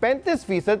35%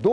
2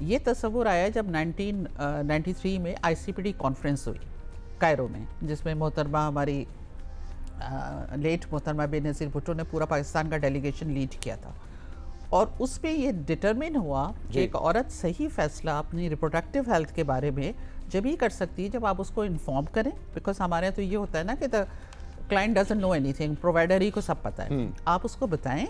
یہ تصور آیا جب 1993 میں ICPD کانفرنس ہوئی کائرو میں, جس میں محترمہ ہماری لیٹ محترمہ بے نظیر بھٹو نے پورا پاکستان کا ڈیلیگیشن لیڈ کیا تھا, اور اس پہ یہ ڈٹرمن ہوا کہ ایک عورت صحیح فیصلہ اپنی ریپروڈکٹیو ہیلتھ کے بارے میں جب ہی کر سکتی ہے جب آپ اس کو انفارم کریں, بیکاز ہمارے یہاں تو یہ ہوتا ہے نا کہ the client doesn't know anything, provider ہی کو سب پتہ ہے, آپ اس کو بتائیں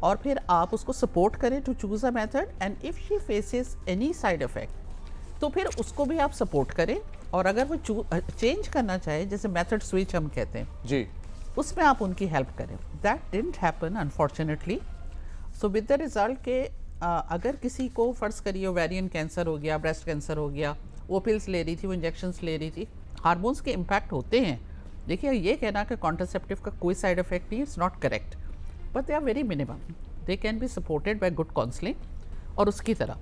اور پھر آپ اس کو سپورٹ کریں to choose a method, and if she faces any side effect تو پھر اس کو بھی آپ سپورٹ کریں, اور اگر وہ چینج کرنا چاہے جیسے میتھڈ سوئچ ہم کہتے ہیں جی, اس میں آپ ان کی ہیلپ کریں. That didn't happen unfortunately. So with the result کہ اگر کسی کو فرض کریے اوویرین کینسر ہو گیا, بریسٹ کینسر ہو گیا, وہ پلس لے رہی تھی, وہ انجیکشنس لے رہی تھی, ہارمونس کے امپیکٹ ہوتے ہیں. دیکھیے یہ کہنا کہ کانٹرسیپٹیو کا کوئی سائڈ افیکٹ نہیں, it's not correct, but they are very minimum, they can be supported by good counselling اور اس کی طرح.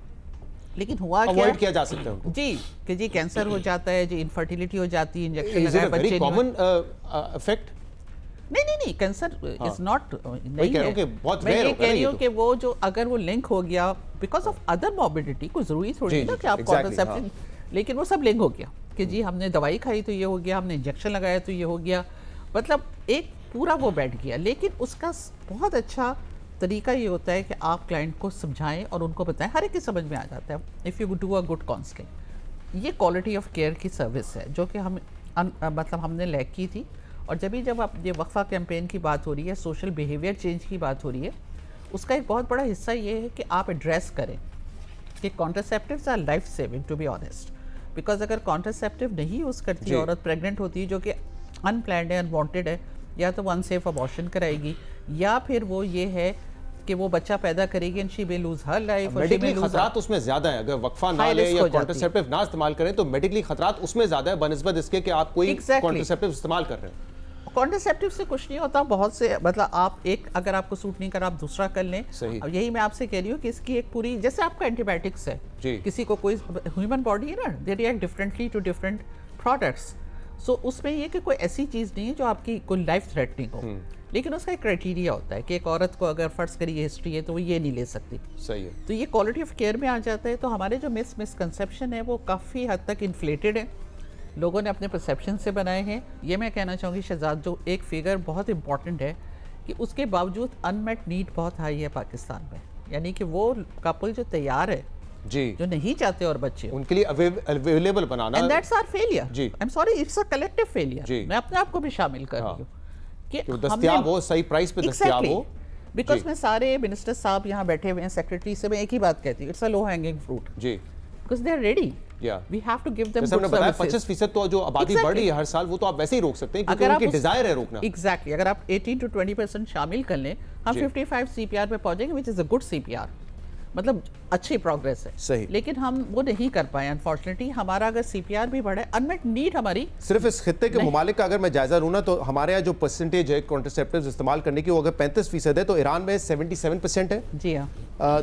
لیکن ہوا اوائڈ کیا جا سکتا ہے جی کہ جی کینسر ہو جاتا ہے, جی انفرٹیلیٹی ہو جاتی ہے, انجیکشن لگائے بچے بچے کامن افیکٹ. نہیں کینسر از ناٹ نہیں ہے. بہت میں یہ کہہ رہی ہوں کہ وہ جو اگر وہ لنک ہو گیا بیکاز آف ادر ماربیڈیٹی, کوئی ضروری تھوڑی نا کہ آپ کانٹرسیپشن, لیکن وہ سب لنک ہو گیا کہ جی ہم نے دوائی کھائی تو یہ ہو گیا, ہم نے انجیکشن لگایا تو یہ ہو گیا, مطلب ایک پورا وہ بیٹھ گیا. لیکن اس کا بہت اچھا طریقہ یہ ہوتا ہے کہ آپ کلائنٹ کو سمجھائیں اور ان کو بتائیں, ہر ایک کی سمجھ میں آ جاتا ہے if you do a good counselling. یہ کوالٹی آف کیئر کی سروس ہے جو کہ مطلب ہم نے لیک کی تھی. اور جب اب یہ وقفہ کیمپین کی بات ہو رہی ہے, سوشل بیہیویئر چینج کی بات ہو رہی ہے, اس کا ایک بہت بڑا حصہ یہ ہے کہ آپ ایڈریس کریں کہ contraceptives are life saving to be honest. Because اگر کانٹرسیپٹیو نہیں یوز کرتی عورت پریگننٹ ہوتی ہے جو کہ ان پلانڈ ہے, انوانٹیڈ ہے, یا تو وہ ان سیف ابارشن کرائے گی, یا پھر وہ یہ ہے کہ وہ بچہ پیدا کرے گی, she will lose her life. Medically خطرات اس میں زیادہ ہیں, اگر وقفہ نہ لیں یا کانٹرسیپٹیو نہ استعمال کریں تو میڈیکلی خطرات اس میں زیادہ ہے بنسبت اس کے کہ آپ کوئی کانٹرسیپٹیو استعمال کر رہے ہیں. کانٹرسیپٹیو سے کچھ نہیں ہوتا, بہت سے مطلب آپ ایک اگر آپ کو سوٹ نہیں کر آپ دوسرا کر لیں. اب یہی میں آپ سے کہہ رہی ہوں کہ اس کی ایک پوری, جیسے آپ کا اینٹی بایوٹکس ہے, کسی کو کوئی ہیومن باڈی ہے نا, they react differently to different products. So اس میں یہ کہ کوئی ایسی چیز نہیں ہے جو آپ کی کوئی لائف تھریٹنگ ہو, لیکن اس کا ایک کرائٹیریا ہوتا ہے کہ ایک عورت کو اگر فرض کریے ہسٹری ہے تو وہ یہ نہیں لے سکتی. صحیح ہے. تو یہ کوالٹی آف کیئر میں آ جاتا ہے. تو ہمارے جو مسکنسیپشن ہے وہ کافی حد تک انفلیٹڈ ہے, لوگوں نے اپنے پرسیپشن سے بنائے ہیں. یہ میں کہنا چاہوں گی شہزاد, جو ایک فگر بہت امپورٹنٹ ہے کہ اس کے باوجود انمیٹ نیڈ بہت ہائی ہے پاکستان میں, یعنی کہ وہ کپل جو تیار ہے جی, جو نہیں چاہتے اور بچے, ان کے لیے اویلیبل بنانا, اینڈ دیٹس آور فیلئر. جی, I am sorry, it's a collective failure. میں اپنے آپ کو بھی شامل کر رہی ہوں کہ دستیاب ہو, صحیح پرائس پہ دستیاب ہو. بیکاز میں سارے منسٹر صاحب یہاں بیٹھے ہوئے ہیں, سیکریٹری سے میں ایک ہی بات کہتی ہوں, it's a low hanging fruit. جی, because they are ready. We have to give them good services. 25% تو جو آبادی بڑھ رہی ہے ہر سال, وہ تو آپ ویسے ہی روک سکتے ہیں کیونکہ ان کی ڈیزائر ہے روکنا. Exactly. اگر آپ 18 to 20% شامل کر لیں, ہم 55 CPR پہ پہنچیں گے, which is a good CPR. مطلب اچھی پروگریس ہے. صحیح. لیکن ہم وہ نہیں کر پائے انفارچونیٹلی. ہمارا اگر CPR بھی بڑھے, انمیٹ نیڈ ہماری صرف اس خطے کے ممالک کا اگر میں جائزہ لوں نا تو ہمارے یہاں جو پرسنٹیج ہے کانٹرسیپٹیوز استعمال کرنے کی, وہ اگر 35% ہے تو ایران میں 77% ہے, جی ہاں,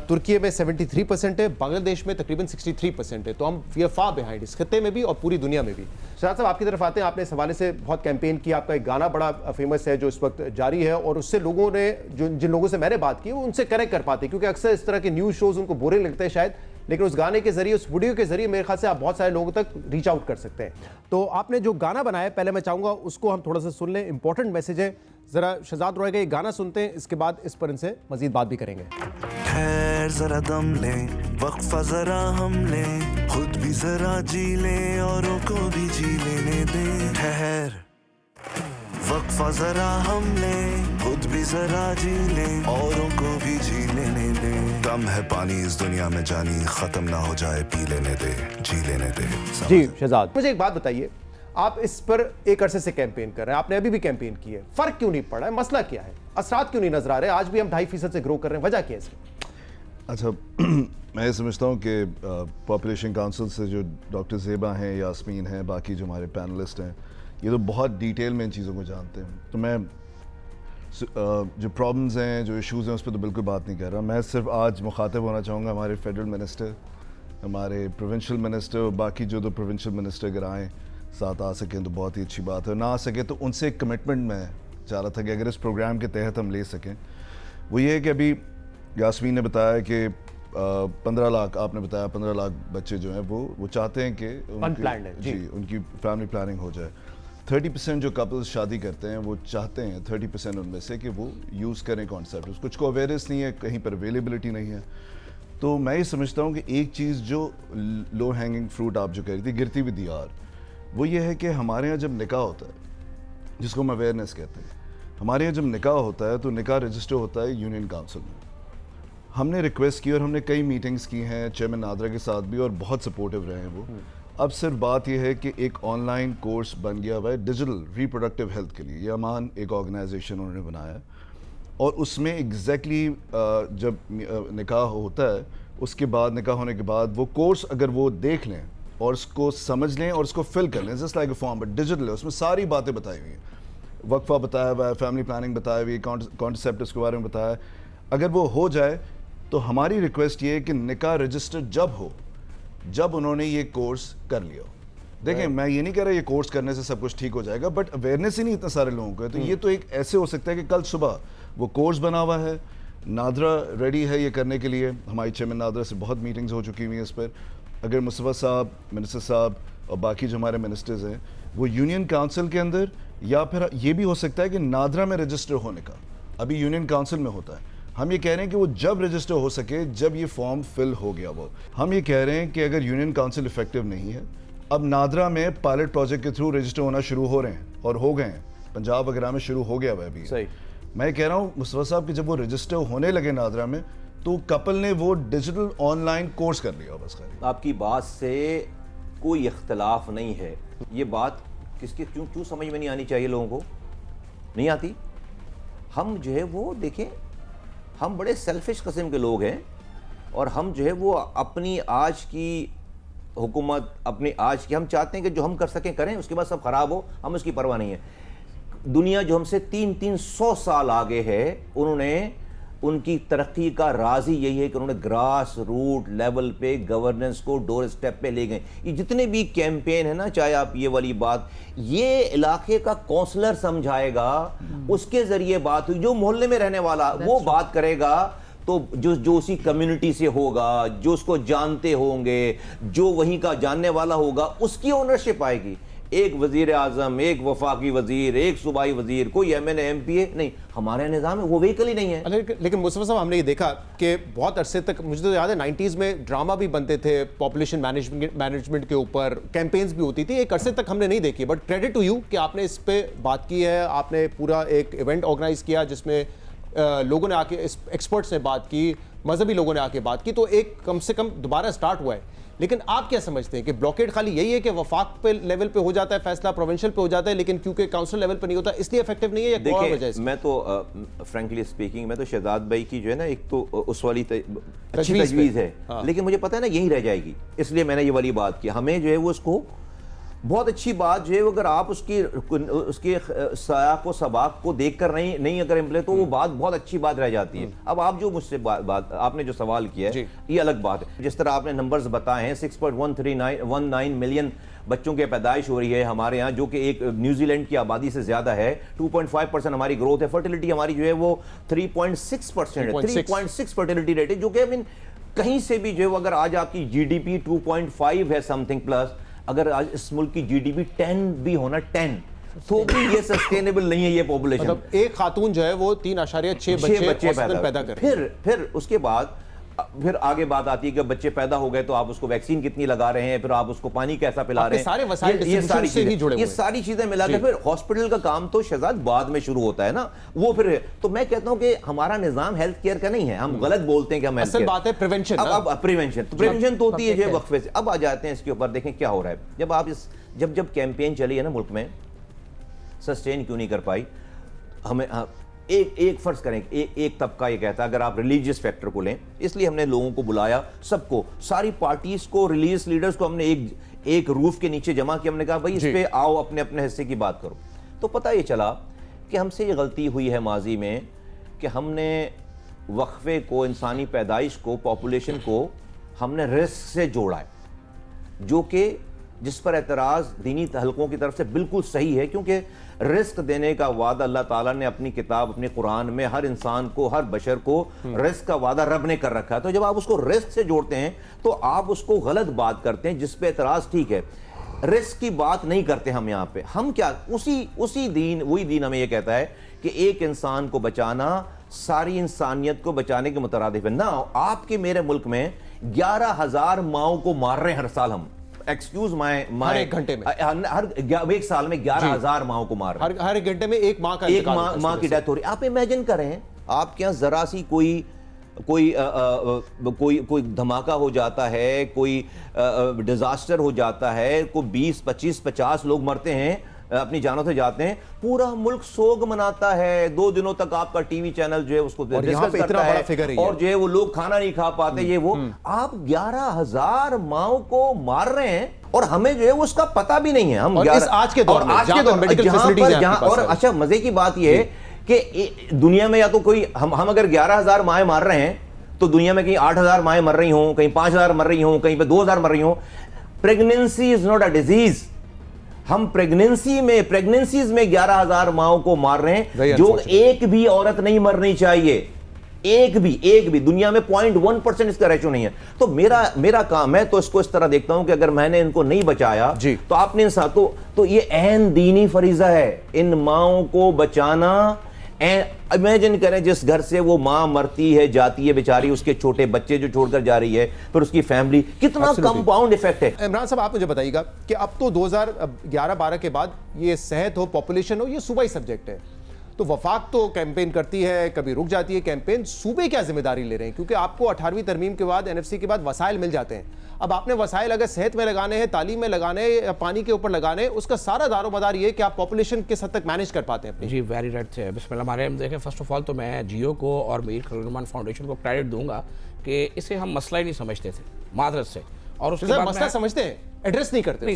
ترکی میں 73% ہے, بنگلہ دیش میں تقریباً 63% ہے. تو ہم وی آر فار بیہائنڈ اس خطے میں بھی اور پوری دنیا میں بھی. شہزاد صاحب آپ کی طرف آتے ہیں, آپ نے اس حوالے سے بہت کیمپین کی, آپ کا ایک گانا بڑا فیمس ہے جو اس وقت جاری ہے, اور اس سے لوگوں نے جن لوگوں سے میں نے بات کی وہ ان سے کنیکٹ کر پاتے, کیونکہ اکثر اس طرح کے نیوز شوز ان کو بورنگ لگتے ہیں شاید, لیکن اس گانے کے ذریعے, اس ویڈیو کے ذریعے میرے خیال سے آپ بہت سارے لوگوں تک ریچ آؤٹ کر سکتے ہیں. تو آپ نے جو گانا بنایا پہلے میں چاہوں گا اس کو ہم تھوڑا سا سن لیں, امپورٹنٹ میسج ہے. ذرا شہزاد روئے کا یہ گانا سنتے ہیں, اس کے بعد اس پر ان سے مزید بات بھی کریں گے. خیر ذرا دم لیں, وقفہ ذرا ہم لیں, خود بھی ذرا جی لیں, اوروں کو بھی جی لینے دیں. خیر وقفہ ذرا ہم لیں, خود بھی ذرا جی لیں, اوروں کو بھی جی لینے دیں. دم ہے پانی اس دنیا میں جانی, ختم نہ ہو جائے, پی لینے دے, جی لینے دے. جی شہزاد, مجھے ایک بات بتائیے, آپ اس پر ایک عرصے سے کیمپین کر رہے ہیں, آپ نے ابھی بھی کیمپین کی ہے, فرق کیوں نہیں پڑا ہے, مسئلہ کیا ہے, اثرات کیوں نہیں نظر آ رہے, آج بھی ہم 2.5% سے گرو کر رہے ہیں, وجہ کیا ہے اس کی؟ اچھا, میں یہ سمجھتا ہوں کہ پاپولیشن کاؤنسل سے جو ڈاکٹر زیبا ہیں, یاسمین ہیں, باقی جو ہمارے پینلسٹ ہیں, یہ تو بہت ڈیٹیل میں ان چیزوں کو جانتے ہیں. تو میں جو پرابلمز ہیں, جو ایشوز ہیں, اس پہ تو بالکل بات نہیں کر رہا. میں صرف آج مخاطب ہونا چاہوں گا ہمارے فیڈرل منسٹر, ہمارے پروونشل منسٹر, اور باقی جو 2 پروونشل منسٹر اگر آئیں ساتھ آ سکیں تو بہت ہی اچھی بات ہے. نہ آ سکے تو ان سے ایک کمٹمنٹ میں چاہ رہا تھا کہ اگر اس پروگرام کے تحت ہم لے سکیں, وہ یہ ہے کہ ابھی یاسمین نے بتایا کہ 15 لاکھ آپ نے بتایا 15 لاکھ بچے جو ہیں وہ چاہتے ہیں کہ Unplanned ہے، جی ان کی فیملی پلاننگ ہو جائے. 30% جو کپلز شادی کرتے ہیں وہ چاہتے ہیں 30% ان میں سے کہ وہ یوز کریں کانسیپٹ. کچھ کو اویئرنیس نہیں ہے, کہیں پر اویلیبلٹی نہیں ہے. تو میں یہ سمجھتا ہوں کہ ایک چیز جو لو ہینگنگ فروٹ آپ جو کہہ رہی تھی گرتی ہوئی دیار, وہ یہ ہے کہ ہمارے یہاں جب نکاح ہوتا ہے, جس کو ہم اویئرنیس کہتے ہیں, ہمارے یہاں جب نکاح ہوتا ہے تو نکاح رجسٹر ہوتا ہے یونین کاؤنسل میں. ہم نے ریکویسٹ کی اور ہم نے کئی میٹنگز کی ہیں چیئرمین نادرا کے ساتھ بھی, اور بہت سپورٹیو رہے ہیں وہ. اب صرف بات یہ ہے کہ ایک آن لائن کورس بن گیا ہوا ہے ڈیجیٹل ریپروڈکٹیو ہیلتھ کے لیے. یہ امان ایک آرگنائزیشن انہوں نے بنایا ہے, اور اس میں ایگزیکٹلی جب نکاح ہوتا ہے اس کے بعد, نکاح ہونے کے بعد وہ کورس اگر وہ دیکھ لیں اور اس کو سمجھ لیں اور اس کو فل کر لیں, just like a form but digital ہے, اس میں ساری باتیں بتائی ہوئی ہیں, وقفہ بتایا ہوا ہے, فیملی پلاننگ بتائی ہوئی ہے, کانسیپٹ اس کے بارے میں بتایا ہے. اگر وہ ہو جائے تو ہماری ریکویسٹ یہ ہے کہ نکاح رجسٹر جب ہو جب انہوں نے یہ کورس کر لیا ہو. دیکھیں میں یہ نہیں کہہ رہا یہ کورس کرنے سے سب کچھ ٹھیک ہو جائے گا, بٹ اویئرنیس ہی نہیں اتنے سارے لوگوں کو ہے. تو یہ تو ایک ایسے ہو سکتا ہے کہ کل صبح وہ کورس بنا ہوا ہے, نادرا ریڈی ہے یہ کرنے کے لیے, ہماری چیئرمین نادرا سے بہت میٹنگز ہو چکی ہوئی ہیں اس پر. اگر مصطفیٰ صاحب, منسٹر صاحب اور باقی جو ہمارے منسٹرز ہیں وہ یونین کاؤنسل کے اندر, یا پھر یہ بھی ہو سکتا ہے کہ نادرا میں رجسٹر ہونے کا, ابھی یونین کاؤنسل میں ہوتا ہے. ہم یہ کہہ رہے ہیں کہ وہ جب رجسٹر ہو سکے جب یہ فارم فل ہو گیا. وہ ہم یہ کہہ رہے ہیں کہ اگر یونین کاؤنسل افیکٹو نہیں ہے, اب نادرا میں پائلٹ پروجیکٹ کے تھرو رجسٹر ہونا شروع ہو رہے ہیں اور ہو گئے ہیں, پنجاب وغیرہ میں شروع ہو گیا ہوا ہے ابھی. صحیح. میں کہہ رہا ہوں مصطفیٰ صاحب کہ جب وہ رجسٹر ہونے لگے نادرا میں تو کپل نے وہ ڈیجیٹل آن لائن کورس کر لیا بس. خیر آپ کی بات سے کوئی اختلاف نہیں ہے, یہ بات کس کے کیوں سمجھ میں نہیں آنی چاہیے لوگوں کو, نہیں آتی. ہم جو ہے وہ دیکھیں, ہم بڑے سیلفش قسم کے لوگ ہیں, اور ہم جو ہے وہ اپنی آج کی حکومت, اپنی آج کی ہم چاہتے ہیں کہ جو ہم کر سکیں کریں, اس کے بعد سب خراب ہو ہم اس کی پرواہ نہیں ہے. دنیا جو ہم سے 300 سال آگے ہے, انہوں نے ان کی ترقی کا راز ہی یہی ہے کہ انہوں نے گراس روٹ لیول پہ گورننس کو ڈور سٹیپ پہ لے گئے. یہ جتنے بھی کیمپین ہے نا, چاہے آپ یہ والی بات, یہ علاقے کا کونسلر سمجھائے گا, اس کے ذریعے بات ہوئی, جو محلے میں رہنے والا وہ بات کرے گا, تو جو اسی کمیونٹی سے ہوگا, جو اس کو جانتے ہوں گے, جو وہیں کا جاننے والا ہوگا, اس کی اونرشپ آئے گی. ایک وزیر اعظم, ایک وفاقی وزیر, ایک صوبائی وزیر, کوئی M N A M P A نہیں, ہمارا نظام ہے وہ وہیکل ہی نہیں ہے. لیکن مصطفیٰ صاحب ہم نے یہ دیکھا کہ بہت عرصے تک, مجھے تو یاد ہے 90s میں ڈرامہ بھی بنتے تھے پاپولیشن مینجمنٹ کے اوپر, کیمپینز بھی ہوتی تھی, ایک عرصے تک ہم نے نہیں دیکھی. بٹ کریڈٹ ٹو یو کہ آپ نے اس پہ بات کی ہے, آپ نے پورا ایک ایونٹ آرگنائز کیا جس میں لوگوں نے آ کے, ایکسپرٹس نے بات کی, مذہبی لوگوں نے آ کے بات کی, تو ایک کم سے کم دوبارہ سٹارٹ ہوا ہے. لیکن آپ کیا سمجھتے ہیں کہ بلاکیڈ خالی یہی ہے کہ وفاق پہ لیول پہ ہو جاتا ہے فیصلہ, پروونشل پہ ہو جاتا ہے, لیکن کیونکہ کاؤنسل لیول پہ نہیں ہوتا اس لیے افیکٹو نہیں ہے, یا کوئی اور وجہ ہے؟ میں تو فرینکلی اسپیکنگ, میں تو شہزاد بھائی کی جو ہے نا, ایک تو اس والی اچھی تجویز ہے, لیکن مجھے پتا ہے نا یہی رہ جائے گی, اس لیے میں نے یہ والی بات کی. ہمیں جو ہے وہ اس کو بہت اچھی بات جو ہے, اگر آپ اس کے سیاق و سباق کو دیکھ کر نہیں اگر امپلے, تو وہ بات بہت اچھی بات رہ جاتی ہے. اب آپ جو مجھ سے بات آپ نے جو سوال کیا ہے یہ الگ بات ہے. جس طرح آپ نے نمبرز بتائے ہیں, 6.19 ملین بچوں کی پیدائش ہو رہی ہے ہمارے ہاں, جو کہ ایک نیوزی لینڈ کی آبادی سے زیادہ ہے. 2.5% ہماری گروتھ ہے. فرٹیلٹی ہماری جو ہے وہ 3.6% ہے, 3.6 فرٹیلٹی ریٹ ہے, جو کہ کہیں سے بھی جو ہے اگر آج آپ کی جی ڈی پی 2.5 ہے سم تھنگ پلس, اگر آج اس ملک کی جی ڈی پی 10 بھی ہونا 10, تو بھی یہ سسٹینیبل نہیں ہے یہ پاپولیشن. مطلب ایک خاتون جو ہے وہ 3.6 بچے پیدا کر. پھر اس کے بعد پھر آگے بات آتی ہے کہ بچے پیدا ہو گئے تو آپ اس کو ویکسین کتنی لگا رہے ہیں, پھر آپ اس کو پانی کیسا پلا رہے ہیں, یہ ساری چیزیں ملا کے پھر ہاسپٹل کا کام تو شہزاد بعد میں شروع ہوتا ہے نا. وہ پھر تو میں کہتا ہوں کہ ہمارا نظام ہیلتھ کیئر کا نہیں ہے, ہم غلط بولتے ہیں کہ ہم ہیلتھ کیئر, بات ہے پریونشن. اب پریونشن تو ہوتی ہے جو وقفے سے. اب آ جاتے ہیں اس کے اوپر, دیکھیں کیا ہو رہا ہے. جب آپ جب کیمپین چلی ہے نا ملک میں, سسٹین کیوں نہیں کر پائی. ہمیں ایک فرض کریں, ایک طبقہ یہ کہتا ہے, اگر آپ ریلیجیس فیکٹر کو لیں, اس لیے ہم نے لوگوں کو بلایا, سب کو, ساری پارٹیز کو, ریلیجیس لیڈرز کو ہم نے ایک روف کے نیچے جمع کیا. ہم نے کہا بھائی اس پہ آؤ, اپنے اپنے حصے کی بات کرو. تو پتہ یہ چلا کہ ہم سے یہ غلطی ہوئی ہے ماضی میں کہ ہم نے وقفے کو, انسانی پیدائش کو, پاپولیشن کو ہم نے رزق سے جوڑا ہے, جو کہ جس پر اعتراض دینی حلقوں کی طرف سے بالکل صحیح ہے، کیونکہ رزق دینے کا وعدہ اللہ تعالیٰ نے اپنی کتاب اپنے قرآن میں ہر انسان کو، ہر بشر کو رزق کا وعدہ رب نے کر رکھا ہے. تو جب آپ اس کو رزق سے جوڑتے ہیں تو آپ اس کو غلط بات کرتے ہیں، جس پہ اعتراض ٹھیک ہے. رزق کی بات نہیں کرتے ہم یہاں پہ. ہم کیا وہی دین ہمیں یہ کہتا ہے کہ ایک انسان کو بچانا ساری انسانیت کو بچانے کے مترادف ہے. نہ آپ کے میرے ملک میں 11,000 ماؤں کو مار رہے ہیں ہر سال. ہم ایکسکیوز ہر ایک گھنٹے میں ہر ایک سال میں 11,000 ماؤں کو مار رہے ہیں. ہر ایک گھنٹے میں ایک ماں کی ڈیتھ ہو رہی ہے. آپ امیجن کریں آپ کے یہاں ذرا سی کوئی دھماکہ ہو جاتا ہے، کوئی ڈیزاسٹر ہو جاتا ہے، کوئی 20 25 50 لوگ مرتے ہیں، اپنی جانوں سے جاتے ہیں، پورا ملک سوگ مناتا ہے. 2 دنوں تک آپ کا ٹی وی چینل جو ہے اس کو ڈسکس کرتا ہے، اور جو ہے وہ لوگ کھانا نہیں کھا پاتے. یہ وہ آپ 11,000 ماؤں کو مار رہے ہیں اور ہمیں جو ہے اس کا پتہ بھی نہیں ہے. ہم آج کے دور میں اور اچھا مزے کی بات یہ ہے کہ دنیا میں یا تو کوئی ہم اگر 11,000 مائیں مار رہے ہیں تو دنیا میں کہیں 8,000 مائیں مر رہی ہوں، کہیں 5,000 مر رہی ہوں، کہیں پہ 2,000 مر رہی ہوں. Pregnancy is not a disease. ہم پریگننسیز میں 11,000 ماؤں کو مار رہے ہیں، جو ایک بھی عورت نہیں مرنی چاہیے. ایک بھی دنیا میں 0.1% اس کا ریشو نہیں ہے. تو میرا کام، میں تو اس کو اس طرح دیکھتا ہوں کہ اگر میں نے ان کو نہیں بچایا تو آپ نے تو یہ عین دینی فریضہ ہے ان ماؤں کو بچانا. امیجن کریں جس گھر سے وہ ماں مرتی ہے جاتی ہے بیچاری، اس کے چھوٹے بچے جو چھوڑ کر جا رہی ہے، پھر اس کی فیملی، کتنا کمپاؤنڈ ایفیکٹ ہے. عمران صاحب آپ مجھے بتائیے گا کہ اب تو 2011-12 کے بعد یہ صحت ہو، پاپولیشن ہو، یہ صوبائی سبجیکٹ ہے. تو وفاق تو کیمپین کرتی ہے، کبھی رک جاتی ہے کیمپین. صوبے کیا ذمہ داری لے رہے ہیں؟ کیونکہ آپ کو 18ویں ترمیم کے بعد NFC کے بعد وسائل مل جاتے ہیں. اب آپ نے وسائل اگر صحت میں لگانے ہیں، تعلیم میں لگانے ہیں، یا پانی کے اوپر لگانے ہیں، اس کا سارا دار و مدار یہ ہے کہ آپ پاپولیشن کس حد تک مینیج کر پاتے ہیں. جی ویری رائٹ ہے. بسم اللہ الرحمن الرحیم. دیکھیں فرسٹ آف آل تو میں جیو کو اور میر خلیل الرحمان فاؤنڈیشن کو کریڈٹ دوں گا کہ اسے ہم مسئلہ ہی نہیں سمجھتے تھے معذرت سے، اور اس کے بعد مسئلہ سمجھتے ہیں، ایڈریس نہیں کرتے. نہیں،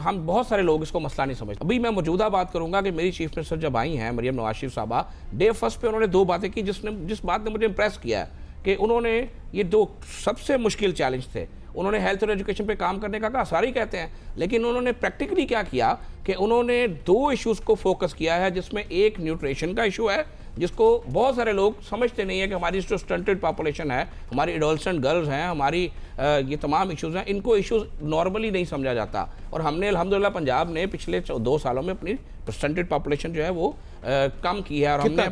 ہم بہت سارے لوگ اس کو مسئلہ نہیں سمجھتے. ابھی میں موجودہ بات کروں گا کہ میری چیف منسٹر جب آئی ہیں مریم نواز شریف صاحبہ، ڈے فرسٹ پہ انہوں نے 2 باتیں کی جس بات نے مجھے امپریس کیا ہے کہ انہوں نے یہ 2 سب سے مشکل چیلنج تھے. انہوں نے ہیلتھ اور ایجوکیشن پہ کام کرنے کا کہا، سارے کہتے ہیں، لیکن انہوں نے پریکٹیکلی کیا کیا کہ انہوں نے 2 ایشوز کو فوکس کیا ہے، جس میں ایک نیوٹریشن کا ایشو ہے، جس کو بہت سارے لوگ سمجھتے نہیں ہیں کہ ہماری جو سٹنٹڈ پاپولیشن ہے، ہماری ایڈولسنٹ گرلز ہیں، ہماری یہ تمام ایشوز ہیں، ان کو ایشوز نارملی نہیں سمجھا جاتا. اور ہم نے الحمدللہ پنجاب نے پچھلے 2 سالوں میں اپنی سٹنٹڈ پاپولیشن جو ہے وہ کم کی ہے، اور ہم نے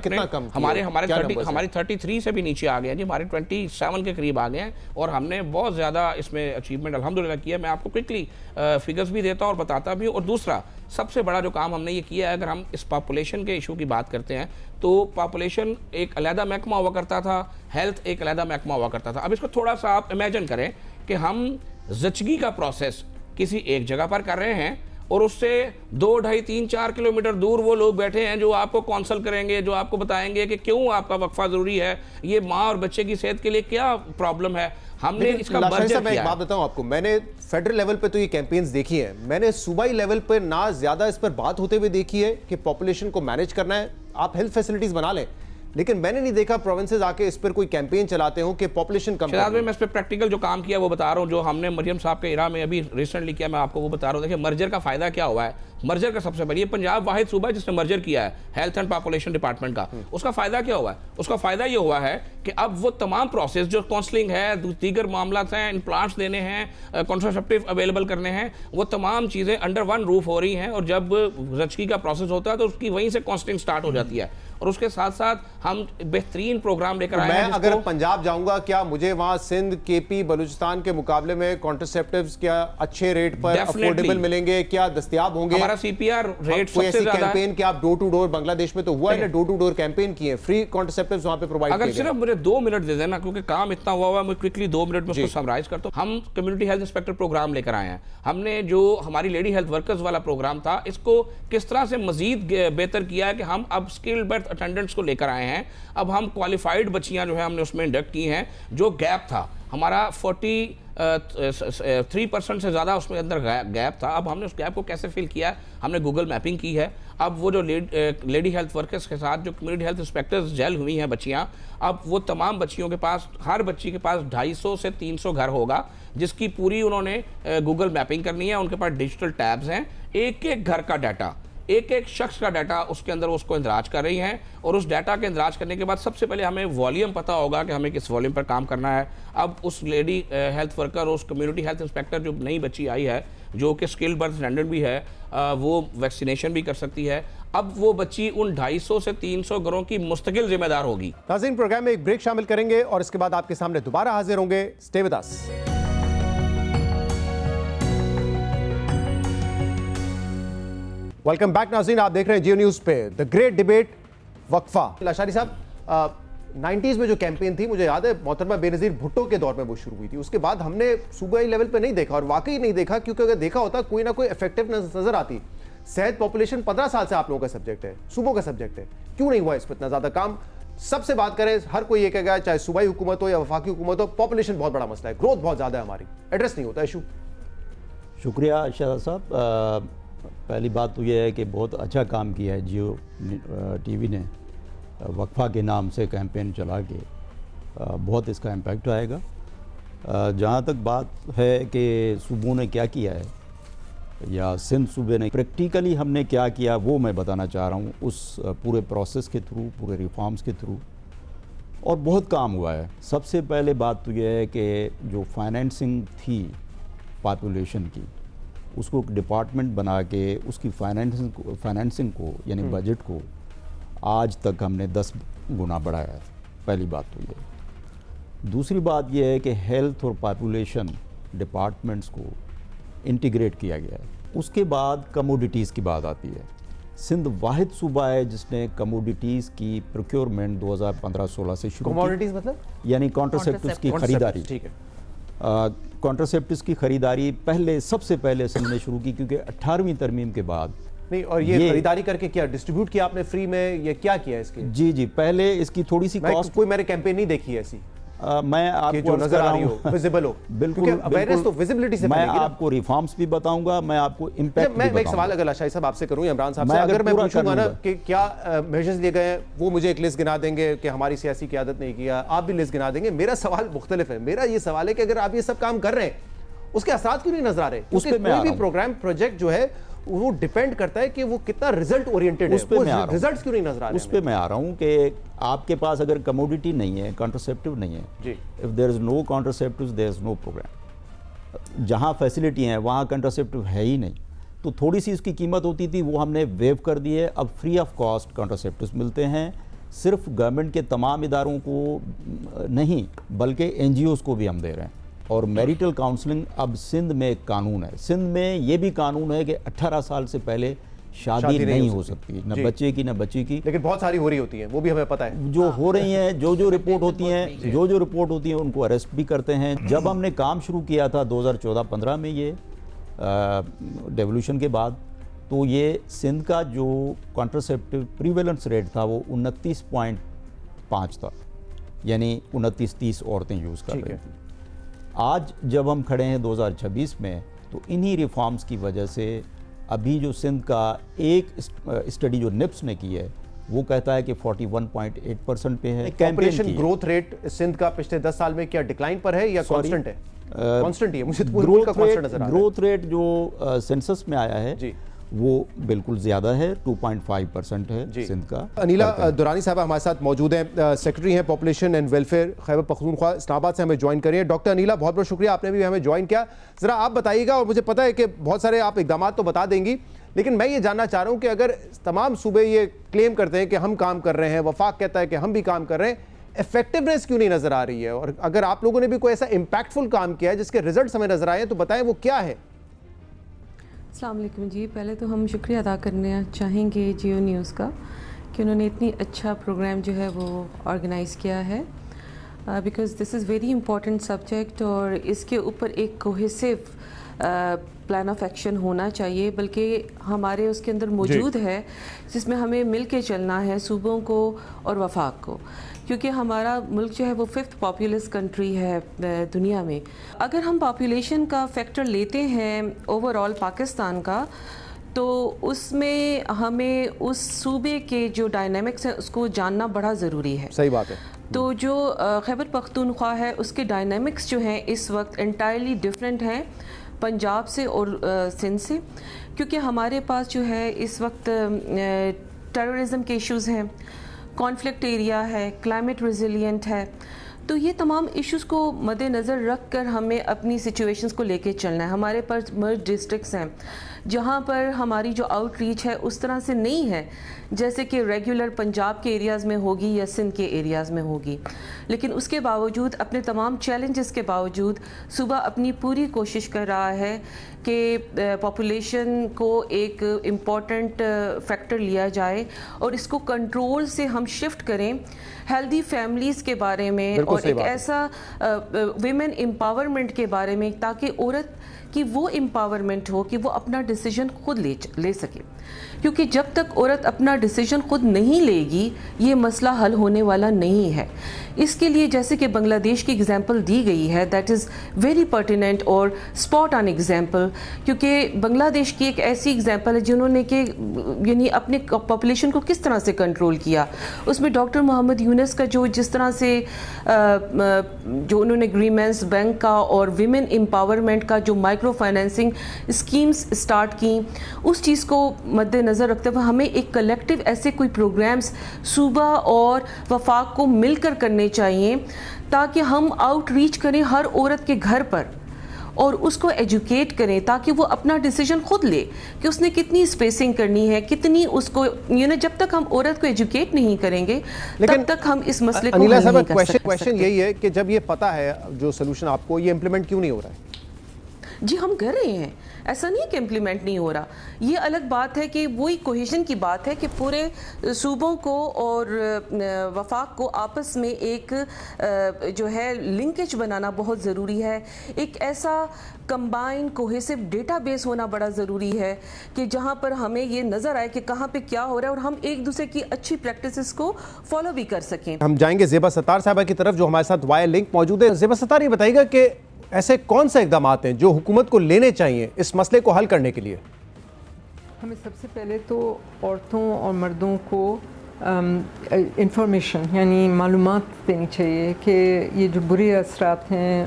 ہماری 33 سے بھی نیچے آ گئے ہیں جی، ہمارے 27 کے قریب آ گئے ہیں، اور ہم نے بہت زیادہ اس میں اچیومنٹ الحمدللہ کیا ہے. میں آپ کو کوئکلی فگرز بھی دیتا ہوں اور بتاتا بھی ہوں. اور دوسرا سب سے بڑا جو کام ہم نے یہ کیا ہے، اگر ہم اس پاپولیشن کے ایشو کی بات کرتے ہیں تو پاپولیشن ایک علیحدہ محکمہ ہوا کرتا تھا، ہیلتھ ایک علیحدہ محکمہ ہوا کرتا تھا. اب اس کو تھوڑا سا آپ امیجن کریں کہ ہم زچگی کا پروسیس کسی ایک جگہ پر کر رہے ہیں، اور اس سے 2 2.5 3 4 کلومیٹر دور وہ لوگ بیٹھے ہیں جو آپ کو کونسل کریں گے، جو آپ کو بتائیں گے کہ کیوں آپ کا وقفہ ضروری ہے، یہ ماں اور بچے کی صحت کے لیے کیا پرابلم ہے. ہم نے اس کا مرجر کیا. میں ایک بات بتاؤں آپ کو، میں نے فیڈرل لیول پہ تو یہ کیمپینز دیکھی ہیں، میں نے صوبائی لیول پہ نہ زیادہ اس پر بات ہوتے ہوئے دیکھی ہے کہ پاپولیشن کو مینیج کرنا ہے، آپ ہیلتھ فیسلٹیز بنا لیں، لیکن میں نے نہیں دیکھا پروونسز آ کے اس پر کوئی کیمپین چلاتے ہوں کہ پاپولیشن کم کریں. میں اس پہ پریکٹیکل جو کام کیا وہ بتا رہا ہوں، جو ہم نے مریم صاحب کے ایرا میں ابھی ریسنٹلی کیا، میں آپ کو وہ بتا رہا ہوں. دیکھیں مرجر کا فائدہ کیا ہوا ہے. مرجر کا سب سے بڑی، پنجاب واحد صوبہ ہے جس نے مرجر کیا ہے ہیلتھ اینڈ پاپولیشن ڈپارٹمنٹ کا. اس کا فائدہ کیا ہوا ہے؟ اس کا فائدہ یہ ہوا ہے کہ اب وہ تمام پروسیس جو کاؤنسلنگ ہے، دیگر معاملات ہیں، امپلانٹس دینے ہیں، کنٹراسیپٹیو اویلیبل کرنے ہیں، وہ تمام چیزیں انڈر ون روف ہو رہی ہیں. اور جب زچگی کا پروسیس ہوتا ہے تو اس کی وہیں سے کاؤنسلنگ سٹارٹ ہو جاتی ہے. اور اس کے ساتھ ساتھ ہم بہترین پروگرام لے کر آئے ہیں. میں اگر پنجاب جاؤں گا، کیا مجھے وہاں سندھ، KP، بلوچستان کے مقابلے میں کانٹرسیپٹیوز کیا اچھے ریٹ پر افورڈیبل ملیں گے، کیا دستیاب ہوں گے؟ ہمارا CPR ریٹ سب سے زیادہ ہے. کیمپین کیا آپ ڈور ٹو ڈور، بنگلہ دیش میں تو ہوا ہے نا، ڈور ٹو ڈور کیمپین کیے ہیں، فری کانٹرسیپٹیوز وہاں پہ پرووائڈ کیے گئے. اگر صرف مجھے 2 منٹ دے دینا کیونکہ کام اتنا ہوا ہے، میں کوئکلی 2 منٹ میں اس کو سمرائز کرتا ہوں. ہم کمیونٹی ہیلتھ انسپیکٹر پروگرام لے کر آئے ہیں. ہم نے جو ہماری لیڈی ہیلتھ ورکرز والا پروگرام تھا، اس کو کس طرح سے مزید بہتر کیا ہے کہ ہم اب اسکل برتھ اٹینڈنٹس کو لے کر آئے ہیں. اب ہم کوالیفائڈ بچیاں جو ہیں ہم نے اس میں انڈکٹ کی ہیں. جو گیپ تھا ہمارا 43% سے زیادہ اس میں اندر گیپ تھا، اب ہم نے اس گیپ کو کیسے فل کیا ہے؟ ہم نے گوگل میپنگ کی ہے. اب وہ جو لیڈی ہیلتھ ورکرز کے ساتھ جو کمیونٹی ہیلتھ انسپیکٹرز جیل ہوئی ہیں بچیاں, اب وہ تمام بچیوں کے پاس, ہر بچی کے پاس 250 سے 300 گھر ہوگا, جس کی پوری انہوں نے گوگل میپنگ کرنی ہے. ان کے پاس ڈیجیٹل ٹیبز ہیں, ایک ایک گھر کا ڈیٹا, ایک ایک شخص کا ڈیٹا اس کے اندر اس کو اندراج کر رہی ہیں. اور اس ڈیٹا کے اندراج کرنے کے بعد سب سے پہلے ہمیں والیوم پتہ ہوگا کہ ہمیں کس والیوم پر کام کرنا ہے. اب اس لیڈی ہیلتھ ورکر اور اس کمیونٹی ہیلتھ انسپیکٹر جو نئی بچی آئی ہے جو کہ اسکل برتھ اٹینڈنٹ بھی ہے, وہ ویکسینیشن بھی کر سکتی ہے. اب وہ بچی ان 250 سے 300 گھروں کی مستقل ذمہ دار ہوگی. ناظرین, پروگرام میں ایک بریک شامل کریں گے اور اس کے بعد آپ کے سامنے دوبارہ حاضر ہوں گے. Stay with us. Welcome back ناظرین, آپ دیکھ رہے ہیں جیو نیوز پہ دا گریٹ ڈیبیٹ وقفہ. لاشاری صاحب, 90s میں جو کیمپین تھی, مجھے یاد ہے محترمہ بے نظیر بھٹو کے دور میں وہ شروع ہوئی تھی. اس کے بعد ہم نے صوبائی لیول پہ نہیں دیکھا, اور واقعی نہیں دیکھا, کیونکہ اگر دیکھا ہوتا کوئی نہ کوئی افیکٹونیس نظر آتی. صحت پاپولیشن 15 سال سے آپ لوگوں کا سبجیکٹ ہے, صوبوں کا سبجیکٹ ہے, کیوں نہیں ہوا اس پہ اتنا زیادہ کام؟ سب سے بات کریں, ہر کوئی یہ کہے گا چاہے صوبائی حکومت ہو یا وفاقی حکومت ہو, پاپولیشن بہت بڑا مسئلہ ہے, گروتھ بہت زیادہ ہے ہماری, ایڈریس نہیں ہوتا ایشو. شکریہ شہزاد صاحب. پہلی بات تو یہ ہے کہ بہت اچھا کام کیا ہے جیو ٹی وی نے, وقفہ کے نام سے کیمپین چلا کے, بہت اس کا امپیکٹ آئے گا. جہاں تک بات ہے کہ صوبوں نے کیا کیا ہے یا سندھ صوبے نے پریکٹیکلی ہم نے کیا کیا, وہ میں بتانا چاہ رہا ہوں اس پورے پروسیس کے تھرو, پورے ریفارمز کے تھرو. اور بہت کام ہوا ہے. سب سے پہلے بات تو یہ ہے کہ جو فائنینسنگ تھی پاپولیشن کی, اس کو ڈپارٹمنٹ بنا کے اس کی فائنینسنگ کو یعنی بجٹ کو آج تک ہم نے 10 گنا بڑھایا ہے. پہلی بات تو یہ. دوسری بات یہ ہے کہ ہیلتھ اور پاپولیشن ڈپارٹمنٹس کو انٹیگریٹ کیا گیا ہے. اس کے بعد کموڈیٹیز کی بات آتی ہے. سندھ واحد صوبہ ہے جس نے کموڈیٹیز کی پروکیورمنٹ 2015-16 سے شروع کی. کموڈیٹیز مطلب یعنی کانٹرسیپٹیوز کی خریداری. ٹھیک ہے. کانٹرسیپٹیوز کی خریداری سب سے پہلے سندھ نے شروع کی, کیونکہ 18ویں ترمیم کے بعد. نہیں, اور یہ خریداری کر کے کیا ڈسٹریبیوٹ کیا آپ نے فری میں, یہ کیا کیا ہے اس کے؟ جی پہلے اس کی تھوڑی سی کاسٹ, کوئی میں نے کیمپین نہیں دیکھی ہے ایسی میں آپ کہ کو جو نظر آ رہی ہو, ویزیبل ہو. بالکل, اویئرنیس تو ویزیبلٹی سے میں آپ کو ریفارمز بھی بتاؤں گا, میں آپ کو امپیکٹ بھی بتاؤں گا. میں ایک سوال اگر لاشاری صاحب آپ سے کروں یا عمران صاحب سے, اگر میں پوچھوں گا نا کہ کیا میجرز لیے گئے ہیں, وہ مجھے ایک لسٹ گنا دیں گے کہ ہماری سیاسی قیادت نے کیا, آپ بھی لسٹ گنا دیں گے. میرا سوال مختلف ہے. میرا یہ سوال ہے کہ اگر آپ یہ سب کام کر رہے ہیں, اس کے اثرات کیوں نہیں نظر آ رہے؟ کیونکہ کوئی بھی پروگرام پروجیکٹ جو ہے وہ ڈیپینڈ کرتا ہے کہ وہ کتنا رزلٹ اورینٹڈ ہے. رزلٹس کیوں نہیں نظر آ رہے؟ اس پہ میں آ رہا ہوں کہ آپ کے پاس اگر کموڈیٹی نہیں ہے, کانٹرسیپٹیو نہیں ہے, جی, if there is no contraceptives there is no program. جہاں فیسلٹی ہیں وہاں کنٹرسیپٹیو ہے ہی نہیں, تو تھوڑی سی اس کی قیمت ہوتی تھی, وہ ہم نے ویو کر دی ہے. اب فری آف کاسٹ کنٹرسیپٹیوز ملتے ہیں, صرف گورنمنٹ کے تمام اداروں کو نہیں بلکہ NGOs کو بھی ہم دے رہے ہیں. اور میریٹل کاؤنسلنگ اب سندھ میں ایک قانون ہے. سندھ میں یہ بھی قانون ہے کہ 18 سال سے پہلے شادی نہیں ہو سکتی, نہ بچے کی نہ بچی کی. لیکن بہت ساری ہو رہی ہوتی ہیں, وہ بھی ہمیں پتہ ہے جو ہو رہی ہیں, جو رپورٹ ہوتی ہیں, جو رپورٹ ہوتی ہیں ان کو اریسٹ بھی کرتے ہیں. جب ہم نے کام شروع کیا تھا 2014-15 میں یہ ڈیولوشن کے بعد, تو یہ سندھ کا جو کانٹرسیپٹیو پریویلنس ریٹ تھا وہ 29.5 تھا, یعنی 29-30 عورتیں یوز کر رہی تھیں. آج جب ہم کھڑے ہیں 2026 میں, تو انہی ریفارمز کی وجہ سے ابھی جو سندھ کا ایک اسٹڈی جو نپس نے کی ہے وہ کہتا ہے کہ 41.8% پہ ہے. پاپولیشن گروتھ ریٹ سندھ کا پچھلے 10 سال میں کیا ڈکلائن پر ہے یا کانسٹنٹ ہے؟ کانسٹنٹ ہی ہے. مجھے پورے ملک کا کانسٹنٹ نظر آ رہا ہے. گروتھ ریٹ جو سینسس میں آیا ہے وہ بالکل زیادہ ہے, 2.5% ہے سندھ کا. انیلا دورانی صاحبہ ہمارے ساتھ موجود ہیں, سیکرٹری ہیں population and welfare Khyber Pakhtunkhwa اسلام آباد سے, ہمیں جوائن کر رہی ہیں. ڈاکٹر انیلا, بہت بہت شکریہ, آپ نے بھی ہمیں جوائن کیا. ذرا آپ بتائیے گا, اور مجھے پتہ ہے کہ بہت سارے آپ اقدامات تو بتا دیں گی, لیکن میں یہ جاننا چاہ رہا ہوں کہ اگر تمام صوبے یہ کلیم کرتے ہیں کہ ہم کام کر رہے ہیں, وفاق کہتا ہے کہ ہم بھی کام کر رہے ہیں, ایفیکٹونیس کیوں نہیں نظر آ رہی ہے؟ اور اگر آپ لوگوں نے بھی کوئی ایسا امپیکٹفل کام کیا ہے جس کے ریزلٹس ہمیں نظر آئے ہیں تو بتائیں وہ کیا ہے. السلام علیکم جی. پہلے تو ہم شکریہ ادا کرنا چاہیں گے جیو نیوز کا کہ انہوں نے اتنی اچھا پروگرام جو ہے وہ آرگنائز کیا ہے, because this is very important subject, اور اس کے اوپر ایک کوہیسو پلان آف ایکشن ہونا چاہیے, بلکہ ہمارے اس کے اندر موجود ہے, جس میں ہمیں مل کے چلنا ہے صوبوں کو اور وفاق کو, کیونکہ ہمارا ملک جو ہے وہ 5th پاپولس کنٹری ہے دنیا میں. اگر ہم پاپولیشن کا فیکٹر لیتے ہیں اوور آل پاکستان کا, تو اس میں ہمیں اس صوبے کے جو ڈائنامکس ہیں اس کو جاننا بڑا ضروری ہے. صحیح بات ہے. تو جو خیبر پختونخوا ہے اس کے ڈائنامکس جو ہیں اس وقت انٹائرلی ڈفرینٹ ہیں پنجاب سے اور سندھ سے, کیونکہ ہمارے پاس جو ہے اس وقت ٹیررزم کے ایشوز ہیں, کانفلکٹ ایریا ہے, کلائمیٹ ریزیلینٹ ہے. تو یہ تمام ایشوز کو مد نظر رکھ کر ہمیں اپنی سچویشنز کو لے کے چلنا ہے. ہمارے پاس مرج ڈسٹرکٹس ہیں جہاں پر ہماری جو آؤٹ ریچ ہے اس طرح سے نہیں ہے جیسے کہ ریگولر پنجاب کے ایریاز میں ہوگی یا سندھ کے ایریاز میں ہوگی. لیکن اس کے باوجود اپنے تمام چیلنجز کے باوجود صوبہ اپنی پوری کوشش کر رہا ہے کہ پاپولیشن کو ایک امپورٹنٹ فیکٹر لیا جائے اور اس کو کنٹرول سے ہم شفٹ کریں ہیلدی فیملیز کے بارے میں اور ایک ایسا ویمن امپاورمنٹ کے بارے میں تاکہ عورت کی وہ امپاورمنٹ ہو کہ وہ اپنا ڈیسیجن خود لے سکے. کیونکہ جب تک عورت اپنا ڈیسیجن خود نہیں لے گی یہ مسئلہ حل ہونے والا نہیں ہے. اس کے لیے جیسے کہ بنگلہ دیش کی اگزامپل دی گئی ہے, دیٹ از ویری پرٹیننٹ اور اسپاٹ آن ایگزامپل, کیونکہ بنگلہ دیش کی ایک ایسی ایگزامپل ہے جنہوں نے کہ یعنی اپنے پاپولیشن کو کس طرح سے کنٹرول کیا. اس میں ڈاکٹر محمد یونس کا جو جس طرح سے جو انہوں نے اگریمنٹس بینک کا اور ویمن امپاورمنٹ کا جو مائکرو فائنینسنگ اسکیمز اسٹارٹ کی, اس چیز کو مد نظر رکھتے ہوئے ہمیں ایک کلیکٹیو ایسے کوئی پروگرامز صوبہ اور وفاق کو مل کر کرنے چاہیے تاکہ ہم آؤٹ ریچ کریں ہر عورت کے گھر پر اور اس کو ایجوکیٹ کریں تاکہ وہ اپنا ڈیسیجن خود لے کہ اس نے کتنی اسپیسنگ کرنی ہے, کتنی اس کو جب تک ہم عورت کو ایجوکیٹ نہیں کریں گے تب تک ہم اس مسئلے کو حل نہیں کر سکتے. کویشچن یہی ہے کہ جب یہ پتہ ہے جو سلوشن آپ کو, یہ امپلیمنٹ کیوں نہیں ہو رہا ہے؟ جی ہم کر رہے ہیں, ایسا نہیں ہے کہ امپلیمنٹ نہیں ہو رہا. یہ الگ بات ہے کہ وہی کوہیژن کی بات ہے کہ پورے صوبوں کو اور وفاق کو آپس میں ایک جو ہے لنکیج بنانا بہت ضروری ہے. ایک ایسا کمبائن کوہیسو ڈیٹا بیس ہونا بڑا ضروری ہے کہ جہاں پر ہمیں یہ نظر آئے کہ کہاں پہ کیا ہو رہا ہے اور ہم ایک دوسرے کی اچھی پریکٹسز کو فالو بھی کر سکیں. ہم جائیں گے زیبا ستار صاحبہ کی طرف جو ہمارے ساتھ وائر لنک موجود ہے. زیبا ستار, یہ بتائیے گا کہ ایسے کون سے اقدامات ہیں جو حکومت کو لینے چاہیے اس مسئلے کو حل کرنے کے لیے؟ ہمیں سب سے پہلے تو عورتوں اور مردوں کو انفارمیشن یعنی معلومات دینی چاہیے کہ یہ جو برے اثرات ہیں,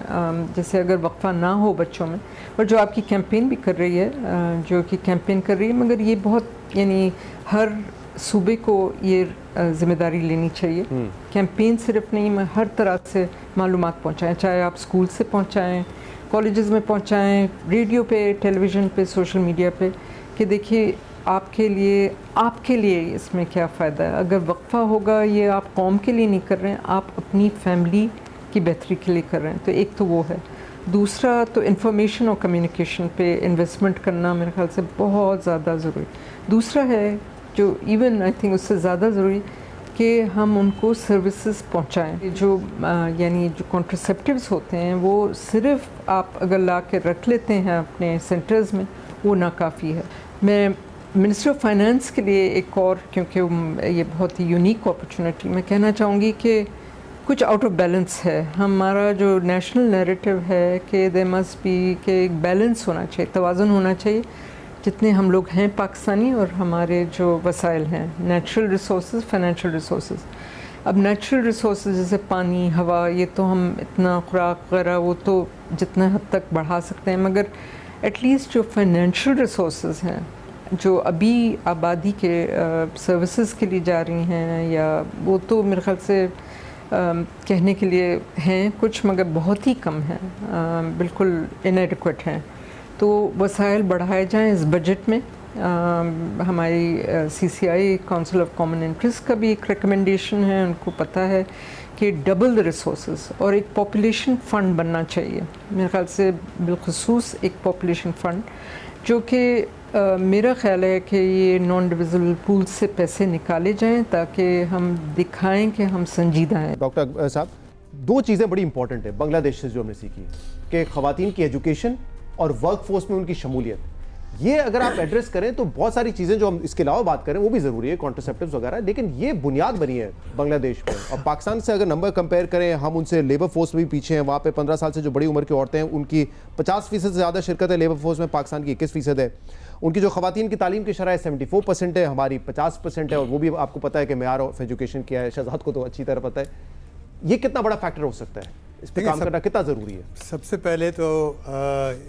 جیسے اگر وقفہ نہ ہو بچوں میں, اور جو آپ کی کیمپین بھی کر رہی ہے, مگر یہ بہت یعنی ہر صوبے کو یہ ذمہ داری لینی چاہیے. کیمپین صرف نہیں, میں ہر طرح سے معلومات پہنچائیں, چاہے آپ اسکول سے پہنچائیں, کالجز میں پہنچائیں, ریڈیو پہ, ٹیلی ویژن پہ, سوشل میڈیا پہ, کہ دیکھیے آپ کے لیے اس میں کیا فائدہ ہے. اگر وقفہ ہوگا یہ آپ قوم کے لیے نہیں کر رہے ہیں, آپ اپنی فیملی کی بہتری کے لیے کر رہے ہیں. تو ایک تو وہ ہے. دوسرا تو انفارمیشن اور کمیونیکیشن پہ انویسٹمنٹ کرنا میرے خیال سے بہت زیادہ ضروری. دوسرا ہے جو ایون آئی تھنک اس سے زیادہ ضروری کہ ہم ان کو سروسز پہنچائیں. جو یعنی جو کانٹرسیپٹیوز ہوتے ہیں وہ صرف آپ اگر لا کے رکھ لیتے ہیں اپنے سینٹرز میں, وہ ناکافی ہے. میں منسٹر آف فائنانس کے لیے ایک اور, کیونکہ یہ بہت ہی یونیک اپرچونٹی, میں کہنا چاہوں گی کہ کچھ آؤٹ آف بیلنس ہے. ہمارا جو نیشنل نیریٹو ہے کہ دیر مسٹ بی, کہ ایک بیلنس ہونا چاہیے, توازن ہونا چاہیے جتنے ہم لوگ ہیں پاکستانی اور ہمارے جو وسائل ہیں, نیچرل ریسورسز, فائنینشیل ریسورسز. اب نیچرل ریسورسز جیسے پانی, ہوا, یہ تو ہم اتنا خوراک وغیرہ وہ تو جتنا حد تک بڑھا سکتے ہیں, مگر ایٹ لیسٹ جو فائنینشیل ریسورسز ہیں جو ابھی آبادی کے سروسز کے لیے جا رہی ہیں, یا وہ تو میرے خیال سے کہنے کے لیے ہیں کچھ, مگر بہت ہی کم ہیں, بالکل انیڈیکویٹ ہیں. تو وسائل بڑھائے جائیں اس بجٹ میں. ہماری CCI council of common interest کا بھی ایک ریکمنڈیشن ہے, ان کو پتہ ہے کہ ڈبل دا ریسورسز, اور ایک پاپولیشن فنڈ بننا چاہیے میرے خیال سے, بالخصوص ایک پاپولیشن فنڈ جو کہ میرا خیال ہے کہ یہ نان ڈویزبل پول سے پیسے نکالے جائیں تاکہ ہم دکھائیں کہ ہم سنجیدہ ہیں. ڈاکٹر اکبر صاحب, دو چیزیں بڑی امپورٹنٹ ہیں بنگلہ دیش سے جو ہم نے سیکھی کہ خواتین کی ایجوکیشن اور ورک فورس میں ان کی شمولیت. یہ اگر آپ ایڈریس کریں تو بہت ساری چیزیں جو ہم اس کے علاوہ بات کریں وہ بھی ضروری ہے, کانٹرسیپٹیوز وغیرہ, لیکن یہ بنیاد بنی ہے بنگلہ دیش میں. اور پاکستان سے اگر نمبر کمپیئر کریں, ہم ان سے لیبر فورس میں بھی پیچھے ہیں. وہاں پہ 15 سال سے جو بڑی عمر کی عورتیں ہیں ان کی 50% سے زیادہ شرکت ہے لیبر فورس میں, پاکستان کی 21% ہے. ان کی جو خواتین کی تعلیم کی شرح 74% ہے, ہماری 50% ہے, اور وہ بھی آپ کو پتہ ہے کہ معیار آف ایجوکیشن کیا ہے, شہزاد کو تو اچھی طرح پتہ ہے. یہ کتنا بڑا فیکٹر ہو سکتا ہے, اس پہ کام کرنا کتنا ضروری ہے؟ سب سے پہلے تو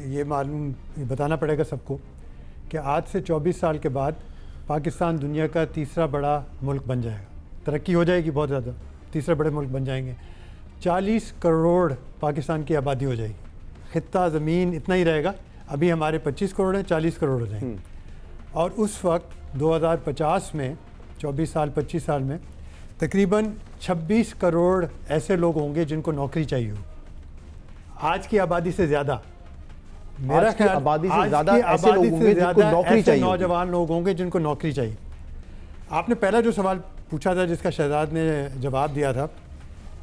یہ بتانا پڑے گا سب کو کہ آج سے 24 سال کے بعد پاکستان دنیا کا تیسرا بڑا ملک بن جائے گا, ترقی ہو جائے گی بہت زیادہ, تیسرے بڑے ملک بن جائیں گے. 40 کروڑ پاکستان کی آبادی ہو جائے گی, خطہ زمین اتنا ہی رہے گا, ابھی ہمارے 25 کروڑ ہیں, 40 کروڑ ہو جائیں گے. اور اس وقت 2050 میں 24 سال 25 سال میں تقریباً 26 کروڑ ایسے لوگ ہوں گے جن کو نوکری چاہیے ہو, آج کی آبادی سے زیادہ. میرا خیال آبادی سے زیادہ ایسے نوجوان لوگ ہوں گے جن کو نوکری چاہیے. آپ نے پہلا جو سوال پوچھا تھا جس کا شہزاد نے جواب دیا تھا,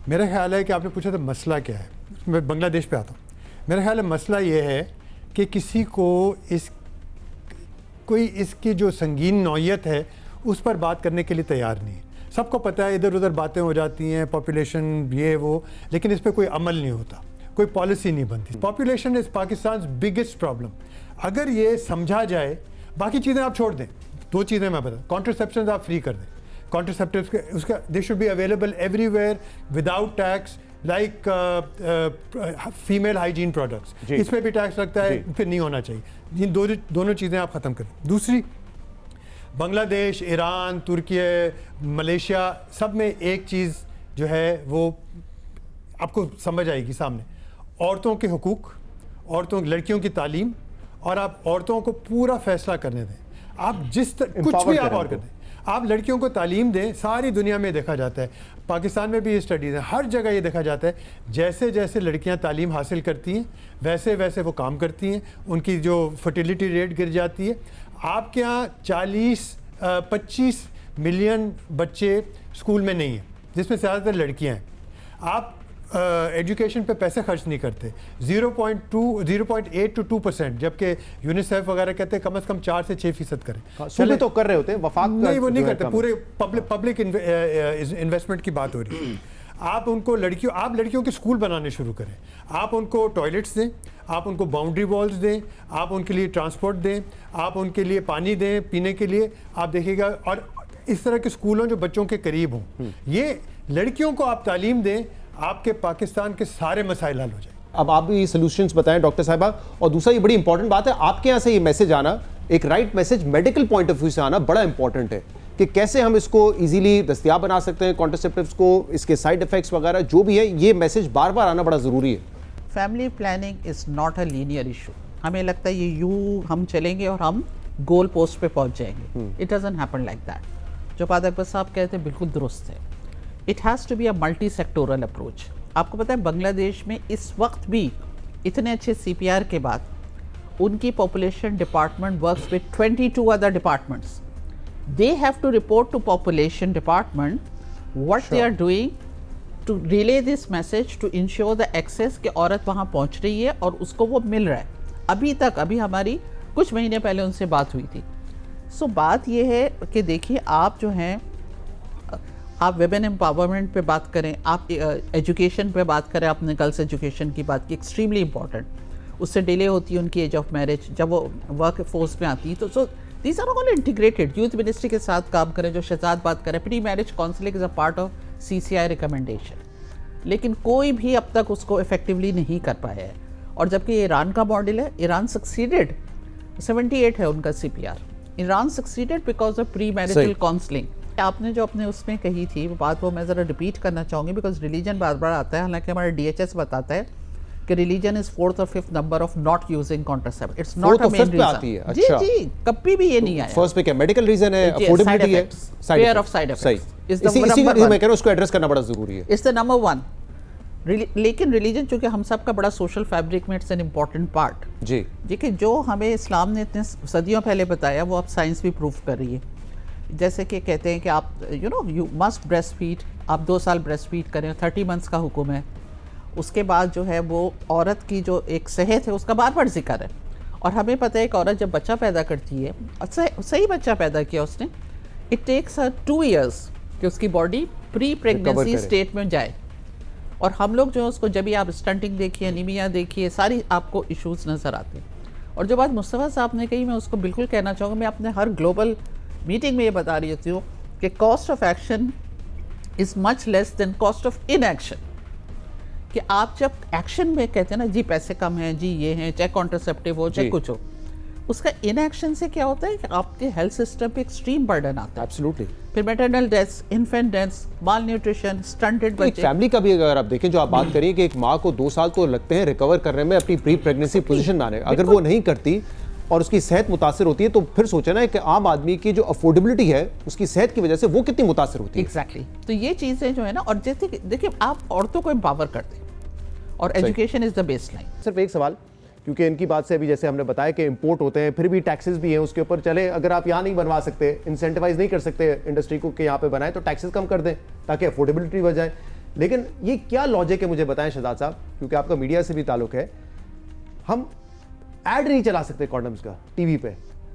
میرا خیال ہے کہ آپ نے پوچھا تھا مسئلہ کیا ہے. میں بنگلہ دیش پہ آتا ہوں. میرا خیال ہے مسئلہ یہ ہے کہ کسی کو اس کی جو سنگین نوعیت ہے اس پر بات کرنے کے لیے تیار نہیں ہے. سب کو پتہ ہے ادھر ادھر باتیں ہو جاتی ہیں, پاپولیشن یہ وہ, لیکن اس پہ کوئی عمل نہیں ہوتا, کوئی پالیسی نہیں بنتی. Population is Pakistan biggest problem. اگر یہ سمجھا جائے, باقی چیزیں آپ چھوڑ دیں, 2 چیزیں میں بتاؤں. کانٹرسیپشنز آپ فری کر دیں, کانٹرسیپٹیوز اس کا they should be available everywhere without tax, like female hygiene products, اس پہ بھی ٹیکس لگتا ہے, پھر نہیں ہونا چاہیے. یہ دونوں چیزیں آپ ختم کریں. دوسری, بنگلہ دیش, ایران, ترکی, ملیشیا, سب میں ایک چیز جو ہے وہ آپ کو سمجھ آئے گی سامنے. عورتوں کے حقوق, لڑکیوں کی تعلیم, اور آپ عورتوں کو پورا فیصلہ کرنے دیں. آپ کچھ بھی آپ اور کر دیں, آپ لڑکیوں کو تعلیم دیں. ساری دنیا میں دیکھا جاتا ہے, پاکستان میں بھی یہ اسٹڈیز ہیں, ہر جگہ یہ دیکھا جاتا ہے جیسے جیسے لڑکیاں تعلیم حاصل کرتی ہیں ویسے ویسے وہ کام کرتی ہیں, ان کی جو فرٹیلیٹی ریٹ گر جاتی ہے. آپ کے ہاں 25 ملین بچے اسکول میں نہیں ہیں, جس میں زیادہ تر لڑکیاں ہیں. آپ ایجوکیشن پہ پیسے خرچ نہیں کرتے, 0.8 to 2%, جبکہ یونیسیف وغیرہ کہتے ہیں کم از کم 4 سے 6% کریں. صوبے تو کر رہے ہوتے ہیں, وفاق نہیں وہ نہیں کرتے, پورے پبلک انویسٹمنٹ کی بات ہو رہی ہے. آپ ان کو لڑکیوں کے اسکول بنانے شروع کریں, آپ ان کو ٹوائلٹس دیں, آپ ان کو باؤنڈری والز دیں, آپ ان کے لیے ٹرانسپورٹ دیں, آپ ان کے لیے پانی دیں پینے کے لیے. آپ دیکھیے گا, اور اس طرح کے اسکولوں جو بچوں کے قریب ہوں, یہ لڑکیوں کو آپ تعلیم دیں, آپ کے پاکستان کے سارے مسائل حل ہو جائیں. اب آپ بھی سولوشنز بتائیں ڈاکٹر صاحبہ. اور دوسرا یہ بڑی امپورٹنٹ بات ہے, آپ کے یہاں سے یہ میسج آنا, ایک right message medical point of view سے آنا بڑا امپورٹنٹ ہے, کہ کیسے ہم اس کو ایزیلی دستیاب بنا سکتے ہیں, کانٹرسیپٹیوز کو, اس کے سائیڈ ایفیکٹس وغیرہ جو بھی ہے, یہ میسج بار بار آنا بڑا ضروری ہے. Family planning is not a linear issue. ہمیں لگتا ہے یہ یوں ہم چلیں گے اور ہم گول پوسٹ پہ پہنچ جائیں گے. It doesn't happen like that. جو پاد اکبر صاحب کہتے ہیں بالکل درست ہے. It has to be a multi sectoral approach. آپ کو پتہ ہے بنگلہ دیش میں اس وقت بھی اتنے اچھے CPR کے بعد ان کی population department works with 22 other departments. They have to report to population department what they are doing to relay this message to ensure the access کہ عورت وہاں پہنچ رہی ہے اور اس کو وہ مل رہا ہے. ابھی ہماری کچھ مہینے پہلے ان سے بات ہوئی تھی. سو بات یہ ہے کہ دیکھیے, آپ جو ہیں آپ ویمن امپاورمنٹ پہ بات کریں, آپ ایجوکیشن پہ بات کریں, آپ نے گرلس ایجوکیشن کی بات کی, ایکسٹریملی امپورٹنٹ. اس سے ڈیلے ہوتی ہے ان کی ایج آف میرج جب وہ ورک فورس میں آتی ہے. تو so these are all integrated. Youth ministry کے ساتھ کام کریں, جو شہزاد بات کریں, pre marriage counselling is a part of CCI recommendation. لیکن کوئی بھی اب تک اس کو افیکٹولی نہیں کر پایا ہے. اور جبکہ یہ ایران کا ماڈل ہے, ایران سکسیڈڈ, 78 ہے ان کا CPR. Iran succeeded because of pre marital counselling. آپ نے جو اپنے اس میں کہی تھی وہ بات, وہ میں ذرا ریپیٹ کرنا چاہوں گی, بیکاز ریلیجن بار بار آتا ہے. حالانکہ ہمارا DHS بتاتا ہے کہ religion is 4th or 5th number of not using contracept. It's not a main reason. جی کبھی بھی یہ نہیں آیا. فرسٹ پہ کیا میڈیکل ریزن ہے, افورڈیبلٹی ہے, فیئر آف سائیڈ ایفیکٹس. اسی لیے میں کہہ رہا ہوں اس کو ایڈریس کرنا بڑا ضروری ہے. It's the number 1. لیکن ریلیجن چونکہ ہم سب کا بڑا سوشل فیبرک میں اٹس این امپورٹنٹ پارٹ. جی کہ جو ہمیں اسلام نے اتنے صدیوں پہلے بتایا وہ اب سائنس بھی پروف کر رہی ہے. جیسے کہ کہتے ہیں کہ آپ یو مسٹ بریسٹ فیڈ, آپ 2 سال بریسٹ فیڈ کریں, 30 months کا حکم ہے. اس کے بعد جو ہے وہ عورت کی جو ایک صحت ہے اس کا بار بار ذکر ہے. اور ہمیں پتہ ہے کہ عورت جب بچہ پیدا کرتی ہے, صحیح بچہ پیدا کیا اس نے, اٹ ٹیکس 2 years کہ اس کی باڈی پری پریگننسی اسٹیٹ میں جائے. اور ہم لوگ جو ہے اس کو جب بھی آپ اسٹنٹنگ دیکھیے, انیمیا دیکھیے, ساری آپ کو ایشوز نظر آتے ہیں. اور جو بات مصطفیٰ صاحب نے کہی میں اس کو بالکل کہنا چاہوں گا. میں اپنے ہر گلوبل میٹنگ میں یہ بتا رہی ہوتی ہوں کہ cost of action is much less than cost of inaction. کہ آپ جب ایکشن میں کہتے ہیں نا جی پیسے کم ہیں، جی یہ ہیں، چاہے کانٹرسیپٹیو ہو چاہے کچھ ہو، اس کا ان ایکشن سے کیا ہوتا ہے کہ آپ کے ہیلتھ سسٹم پہ ایکسٹریم برڈن آتا ہے. ایبسلیوٹلی. پھر میٹرنل ڈیتھس، انفینٹ ڈیتھس، مال نیوٹریشن، سٹنٹڈ ایک بچے. فیملی کا بھی اگر آپ دیکھیں جو آپ بات کریے کہ ایک ماں کو 2 سال تو لگتے ہیں ریکور کرنے میں اپنی پری پریگننسی پوزیشن میں آنے، اگر وہ نہیں کرتی اور اس کی صحت متاثر ہوتی ہے تو پھر سوچے نا کہ عام آدمی کی جو افورڈیبلٹی ہے اس کی صحت کی وجہ سے وہ کتنی متاثر ہوتی ہے. ایگزیکٹلی. تو یہ چیزیں جو ہے نا، اور جیسے دیکھیں آپ عورتوں کو امپاور کرتے ہیں اور education is the base line. صرف ایک سوال، کیونکہ ان کی بات سے ابھی جیسے ہم نے بتایا کہ امپورٹ ہوتے ہیں، پھر بھی ٹیکسز بھی ہیں اس کے اوپر. چلے اگر آپ یہاں نہیں بنوا سکتے، انسینٹیوائز نہیں کر سکتے انڈسٹری کو کہ یہاں پہ بنائیں، تو ٹیکسز کم کر دیں تاکہ افورڈیبلٹی بڑھ جائے. لیکن یہ کیا لاجک ہے مجھے بتائیں شہزاد صاحب، کیونکہ آپ کا میڈیا سے بھی تعلق ہے. ہم ایڈ نہیں چلا سکتے کانڈمز کا ٹی وی پہ،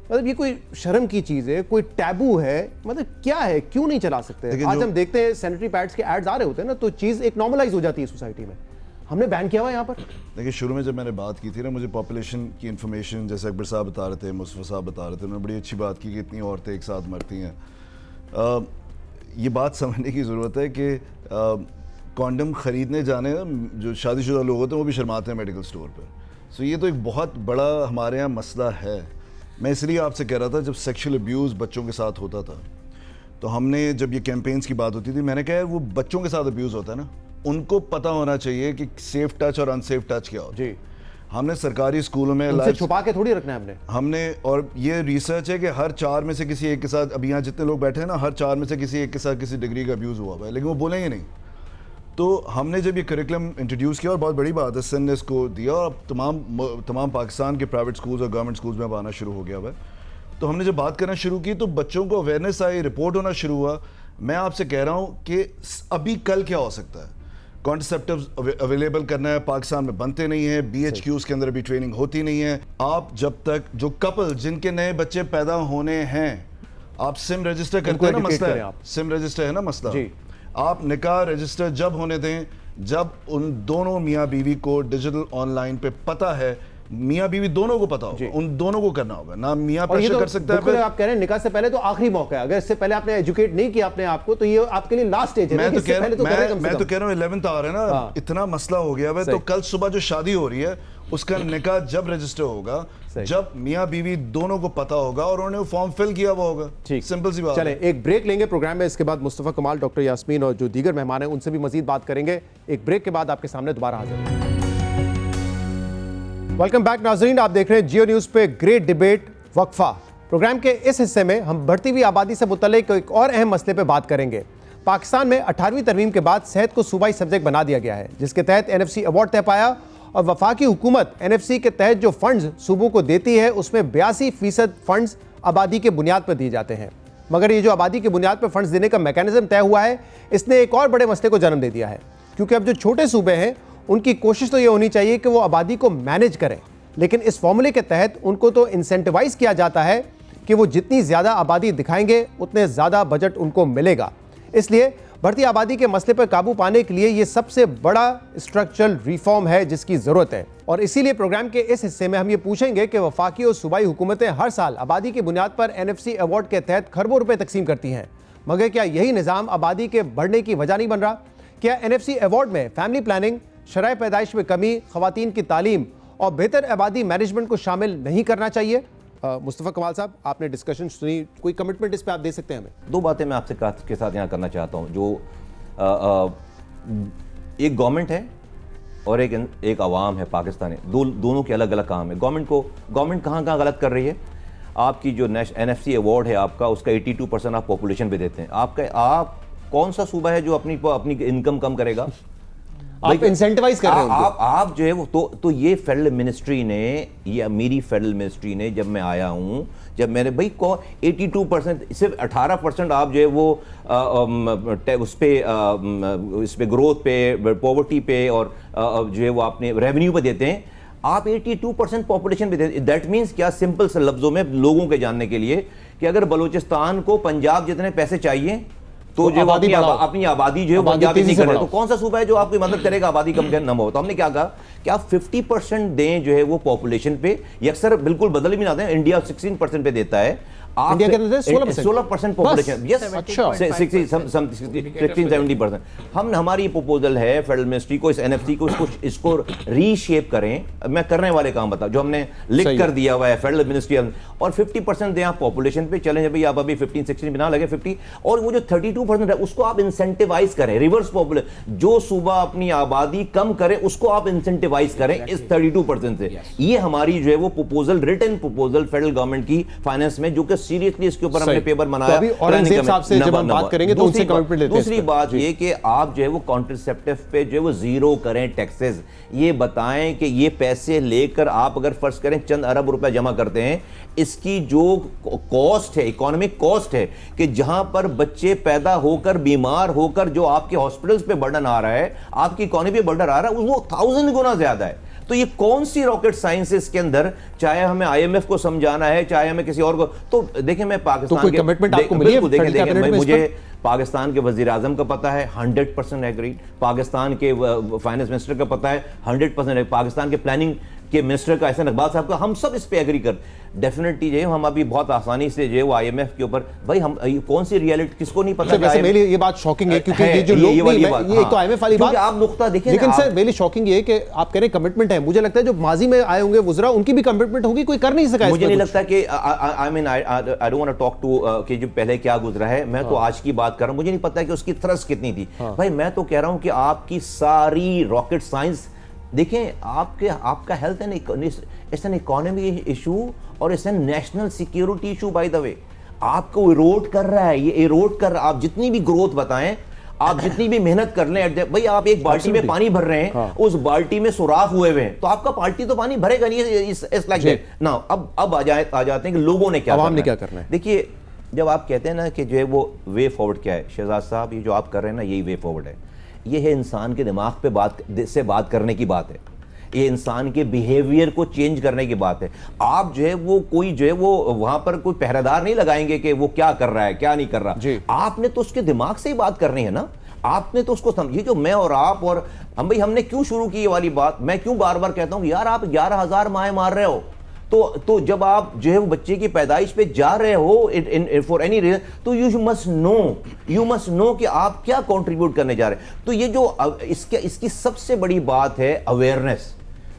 مطلب یہ کوئی شرم کی چیز ہے، کوئی ٹیبو ہے، مطلب کیا ہے، کیوں نہیں چلا سکتے؟ آج ہم دیکھتے ہیں سینیٹری پیڈز کے ایڈز آ رہے ہوتے ہیں نا، تو چیز ایک نارملائز ہو جاتی ہے سوسائٹی میں. ہم نے بین کیا ہوا یہاں پر. دیکھیں شروع میں جب میں نے بات کی تھی نا، مجھے پاپولیشن کی انفارمیشن جیسے اکبر صاحب بتا رہے تھے، مصطفیٰ صاحب بتا رہے تھے، انہوں نے بڑی اچھی بات کی کہ اتنی عورتیں ایک ساتھ مرتی ہیں. یہ بات سمجھنے کی ضرورت ہے کہ کانڈم خریدنے جانے جو شادی شدہ لوگ ہوتے ہیں وہ بھی شرماتے ہیں میڈیکل اسٹور پہ. سو یہ تو ایک بہت بڑا ہمارے یہاں مسئلہ ہے. میں اس لیے آپ سے کہہ رہا تھا جب سیکشل ابیوز بچوں کے ساتھ ہوتا تھا تو ہم نے جب یہ کیمپینز کی بات ہوتی تھی، میں نے کہا وہ بچوں کے ساتھ ابیوز ہوتا ہے نا، ان کو پتہ ہونا چاہیے کہ سیف ٹچ اور انسیف ٹچ کیا ہوتا ہے. جی ہم نے سرکاری اسکولوں میں چھپا کے تھوڑی رکھنا ہے ہم نے، اور یہ ریسرچ ہے کہ ہر 4 میں سے کسی ایک کے ساتھ، اب یہاں جتنے لوگ بیٹھے ہیں نا، ہر 4 میں سے کسی ایک کے ساتھ کسی ڈگری کا ابیوز ہوا ہوا ہے، لیکن وہ بولیں گے نہیں. تو ہم نے جب یہ کریکلم انٹروڈیوس کیا، اور بہت بڑی بات ہے سن نے اس کو دیا، اور اب تمام پاکستان کے پرائیویٹ سکولز اور گورنمنٹ سکولز میں اب آنا شروع ہو گیا ہوا ہے. تو ہم نے جب بات کرنا شروع کی تو بچوں کو اویئرنیس آئی، رپورٹ ہونا شروع ہوا. میں آپ سے کہہ رہا ہوں کہ ابھی کل کیا ہو سکتا ہے. کانٹرسیپٹیوز اویلیبل کرنا ہے، پاکستان میں بنتے نہیں ہیں، بی ایچ کیوز کے اندر ابھی ٹریننگ ہوتی نہیں ہے. آپ جب تک جو کپل جن کے نئے بچے پیدا ہونے ہیں، آپ سم رجسٹر کرتے ہیں نا، مسئلہ ہے سم رجسٹر ہے نا مسئلہ. آپ نکاح رجسٹر جب ہونے دیں جب ان دونوں میاں بیوی کو ڈیجیٹل آن لائن پہ پتہ ہے، میاں بیوی دونوں کو پتا ہوگا، ان دونوں کو کرنا ہوگا نا. میاں پریشر کر سکتا ہے. آپ کہہ رہے ہیں نکاح سے پہلے تو آخری موقع ہے، اگر اس سے پہلے آپ نے ایجوکیٹ نہیں کیا اپنے آپ کو تو یہ آپ کے لیے لاسٹ اسٹیج ہے. میں تو کہہ رہا ہوں 11th آور ہے نا، اتنا مسئلہ ہو گیا ہے. تو کل صبح جو شادی ہو رہی ہے اس کا نکاح جب رجسٹر ہوگا جب میاں بیوی دونوں کو پتا ہوگا اور انہوں نے فارم فل کیا ہوا ہوگا. سمپل سی بات. چلیں ایک بریک لیں گے پروگرام میں، اس کے بعد مصطفیٰ کمال، ڈاکٹر یاسمین اور جو دیگر مہمان ہیں ان سے بھی مزید بات کریں گے. ایک بریک کے بعد آپ کے سامنے دوبارہ حاضر ہیں. ویلکم بیک ناظرین، آپ دیکھ رہے ہیں جیو نیوز پہ گریٹ ڈیبیٹ وقفہ. پروگرام کے اس حصے میں ہم بڑھتی ہوئی آبادی سے متعلق ایک اور اہم مسئلے پہ بات کریں گے. پاکستان میں 18ویں ترمیم کے بعد صحت کو صوبائی سبجیکٹ بنا دیا گیا ہے، جس کے تحت NFC ایوارڈ طے پایا، اور وفاقی حکومت NFC کے تحت جو فنڈز صوبوں کو دیتی ہے اس میں 82% فنڈز آبادی کے بنیاد پر دیے جاتے ہیں. مگر یہ جو آبادی کے بنیاد پر فنڈز دینے کا میکانزم طے ہوا ہے، اس نے ایک اور بڑے مسئلے کو جنم دے دیا ہے. کیونکہ اب جو چھوٹے صوبے ہیں ان کی کوشش تو یہ ہونی چاہیے کہ وہ آبادی کو مینیج کریں، لیکن اس فارمولے کے تحت ان کو تو انسینٹیوائز کیا جاتا ہے کہ وہ جتنی زیادہ آبادی دکھائیں گے اتنے زیادہ بجٹ ان کو ملے گا. اس لیے بڑھتی آبادی کے مسئلے پر قابو پانے کے لیے یہ سب سے بڑا اسٹرکچرل ریفارم ہے جس کی ضرورت ہے. اور اسی لیے پروگرام کے اس حصے میں ہم یہ پوچھیں گے کہ وفاقی اور صوبائی حکومتیں ہر سال آبادی کی بنیاد پر NFC ایوارڈ کے تحت کھربوں روپے تقسیم کرتی ہیں، مگر کیا یہی نظام آبادی کے بڑھنے کی وجہ نہیں بن رہا؟ کیا NFC ایوارڈ میں فیملی پلاننگ، شرح پیدائش میں کمی، خواتین کی تعلیم اور بہتر آبادی مینجمنٹ کو شامل نہیں کرنا چاہیے؟ مصطفیٰ کمال صاحب، آپ نے ڈسکشن سنی، کوئی کمٹمنٹ اس پہ آپ دے سکتے ہیں ہمیں؟ 2 باتیں میں آپ سے کے ساتھ یہاں کرنا چاہتا ہوں. جو ایک گورنمنٹ ہے اور ایک عوام ہے پاکستانی، دونوں کے الگ الگ کام ہے. گورنمنٹ کہاں غلط کر رہی ہے؟ آپ کی جو NFC ایوارڈ ہے آپ کا، اس کا 82% آپ پاپولیشن پہ دیتے ہیں. آپ کون سا صوبہ ہے جو اپنی انکم کم کرے گا؟ آپ انسینٹیوائز کر رہے ہیں آپ جو ہے وہ تو یہ فیڈرل منسٹری نے، یہ میری فیڈرل منسٹری نے، جب میں آیا ہوں، جب میں نے 82%، صرف 18% آپ جو ہے وہ اس پہ گروتھ پہ، پاورٹی پہ اور جو ہے وہ آپ نے ریونیو پہ دیتے ہیں. آپ 82% پاپولیشن پہ دیتے ہیں. دیٹ مینس کیا؟ سمپل سے لفظوں میں لوگوں کے جاننے کے لیے کہ اگر بلوچستان کو پنجاب جتنے پیسے چاہیے تو جو اپنی آبادی جو ہے وہ نہیں کرے, تو کون سا صوبہ ہے جو آپ کی مدد کرے گا آبادی کم نہ ہو؟ تو ہم نے کیا کہا کہ آپ 50% دیں جو ہے وہ پاپولیشن پہ, یہ اکثر بالکل بدل بھی نہ دیں, انڈیا 16% پہ دیتا ہے, آپ 16% پاپولیشن, یس 16-17%. ہم ہماری پروپوزل ہے فیڈرل منسٹری کو, اس این ایف سی کو اس کو ری شیپ کریں. میں کرنے والے کام بتاؤ جو ہم نے لکھ کر دیا ہوا ہے فیڈرل منسٹری, اور 50% دیں آپ پاپولیشن پہ. چلیں جب آپ ابھی 15-16 پہ نہ لگے 50, اور وہ جو 32% ہے اس کو آپ انسینٹیوائز کریں, ریورس پاپولیشن, جو صوبہ اپنی آبادی کم کرے اس کو آپ انسینٹیوائز کریں اس 32% سے. یہ ہماری جو ہے وہ proposal, return proposal federal government کی فائنانس میں, جو کہ سیریسلی اس کے اوپر ہم نے پیپر بنایا. دوسری بات یہ کہ آپ جو ہے وہ کانٹرسیپٹیو پہ جو ہے وہ زیرو کریں ٹیکسز. یہ بتائیں کہ یہ پیسے لے کر آپ اگر فرض کریں چند ارب روپے جمع کرتے ہیں, اس کی جو کاسٹ ہے, اکانومک کاسٹ ہے, کہ جہاں پر بچے پیدا ہو کر بیمار ہو کر جو آپ کے ہاسپٹلز پہ برڈن آ رہا ہے, آپ کی اکانومی پہ برڈن آ رہا ہے, وہ 1000 گنا زیادہ ہے. تو یہ کون سی راکٹ سائنس ہے اس کے اندر, چاہے ہمیں آئی ایم ایف کو سمجھانا ہے, چاہے ہمیں کسی اور کو. تو دیکھیں میں پاکستان کے مجھے پاکستان کے وزیر اعظم کا پتہ ہے 100% ایگری, پاکستان کے فائنانس منسٹر کا پتہ ہے 100%, پاکستان کے پلاننگ کے منسٹر کا احسان اقبال صاحب کا, ہم سب اس پہ ایگری کر. ڈیفینیٹلی جو ہے ہم ابھی بہت آسانی سے جو ہے وہ آئی ایم ایف کے اوپر, بھائی ہم کون سی ریئلٹی کس کو نہیں پتا. ویسے میرے لیے یہ بات شاکنگ ہے کیونکہ یہ جو لوگ یہ ایک تو آئی ایم ایف والی بات آپ نقطہ دیکھیں, لیکن سر میری شاکنگ یہ ہے کہ آپ کہہ رہے ہیں کمٹمنٹ ہے, مجھے لگتا ہے جو ماضی میں آئے ہوں گے وزراء ان کی بھی کمٹمنٹ ہوگی, کوئی کر نہیں سکا. مجھے نہیں لگتا کہ I mean I don't want to talk to کہ جو پہلے کیا گزرا ہے, میں تو آج کی بات کر رہا ہوں. مجھے نہیں پتا کہ اس کی تھرسٹ کتنی تھی. بھائی میں تو کہہ رہا ہوں کہ آپ کی ساری راکٹ سائنس دیکھیں, آپ کا health it's an economy issue اور it's an national security issue. By the way آپ کو ایروڈ کر رہا ہے, یہ ایروڈ کر رہا ہے. آپ جتنی بھی گروتھ بتائیں, آپ جتنی بھی محنت کر لیں, بھائی آپ ایک بالٹی میں پانی بھر رہے ہیں, اس بالٹی میں سوراخ ہوئے ہوئے ہیں, تو آپ کا بالٹی تو پانی بھرے گا نہیں. نا اب آ جاتے ہیں کہ لوگوں نے کیا کرنا ہے. دیکھیے جب آپ کہتے ہیں نا کہ جو ہے وہ وے فارورڈ کیا ہے, شہزاد صاحب یہ جو آپ کر رہے ہیں نا یہی وے فارورڈ ہے. یہ ہے انسان کے دماغ پہ بات کرنے کی بات ہے, یہ انسان کے بیہیویئر کو چینج کرنے کی بات ہے. آپ جو ہے وہ کوئی جو ہے وہ وہاں پر کوئی پہرہ دار نہیں لگائیں گے کہ وہ کیا کر رہا ہے کیا نہیں کر رہا. آپ نے تو اس کے دماغ سے ہی بات کرنی ہے نا, آپ نے تو اس کو سمجھیے. جو میں اور آپ اور ہم نے کیوں شروع کی یہ والی بات, میں کیوں بار بار کہتا ہوں یار آپ 11,000 مائیں مار رہے ہو, تو جب آپ جو ہے وہ بچے کی پیدائش پہ جا رہے ہو فار اینی ریزن, تو یو مسٹ نو کہ آپ کیا کنٹریبیوٹ کرنے جا رہے ہیں. تو یہ جو اس کی سب سے بڑی بات ہے اویئرنیس,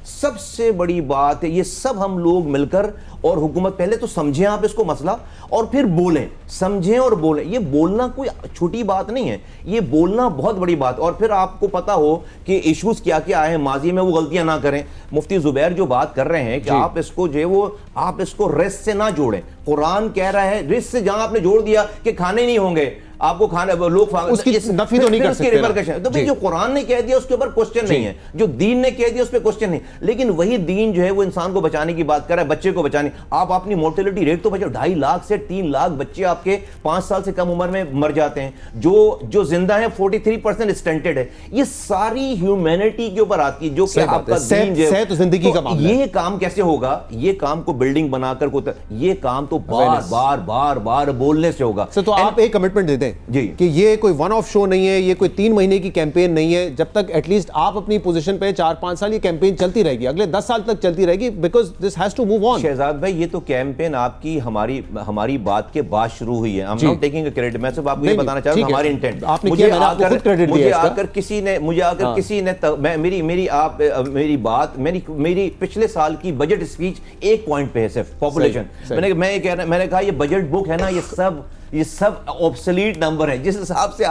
سب سے بڑی بات ہے. یہ سب ہم لوگ مل کر, اور حکومت پہلے تو سمجھیں آپ اس کو مسئلہ, اور پھر بولیں, سمجھیں اور بولیں. یہ بولنا کوئی چھوٹی بات نہیں ہے, یہ بولنا بہت بڑی بات. اور پھر آپ کو پتا ہو کہ ایشوز کیا کیا آئے ہیں ماضی میں, وہ غلطیاں نہ کریں. مفتی زبیر جو بات کر رہے ہیں کہ آپ اس کو جو ہے وہ آپ اس کو رزق سے نہ جوڑیں. قرآن کہہ رہا ہے رزق سے, جہاں آپ نے جوڑ دیا کہ کھانے نہیں ہوں گے آپ کو, کھانا لوگ اس کی نفی تو نہیں کر سکتے. تو جو قرآن نے کہہ دیا اس کے اوپر کوسچن نہیں ہے, جو دین نے کہہ دیا اس پہ کوسچن نہیں. لیکن وہی دین جو ہے وہ انسان کو بچانے کی بات کر رہا ہے, بچے کو بچانے. آپ اپنی مورٹیلٹی ریٹ تو بچاؤ, 2.5 لاکھ سے 3 لاکھ بچے آپ کے 5 سال سے کم عمر میں مر جاتے ہیں. جو زندہ ہیں 43% اسٹنٹڈ ہے. یہ ساری ہیومینٹی کے اوپر آتی ہے, جو کہ آپ کا دین جو ہے زندگی کا معاملہ. یہ کام کیسے ہوگا, یہ کام کو بلڈنگ بنا کر یہ کام تو بار بار بولنے سے ہوگا. تو آپ ایک کمٹمنٹ دے دیں کہ یہ کوئی ون آف شو نہیں ہے, یہ کوئی 3 مہینے کی کیمپین نہیں ہے. جب تک ایٹ لیسٹ آپ اپنی پوزیشن پہ 4-5 سال یہ کیمپین چلتی رہے گی, اگلے 10 سال تک چلتی رہے گی, because this has to move on. Shahzad بھائی یہ تو کیمپین آپ کی ہماری بات کے بعد شروع ہوئی ہے. I'm not taking a credit, میں صرف آپ کو یہ بتانا چاہتا ہوں ہماری انٹینٹ. مجھے آ کر کسی نے میری پچھلے سال کی بجٹ اسپیچ ایک پوائنٹ پہ ہے صرف پاپولیشن. میں نے کہا یہ بجٹ بک ہے نا, یہ سب آبسلیٹ نمبر ہے. جس حساب سے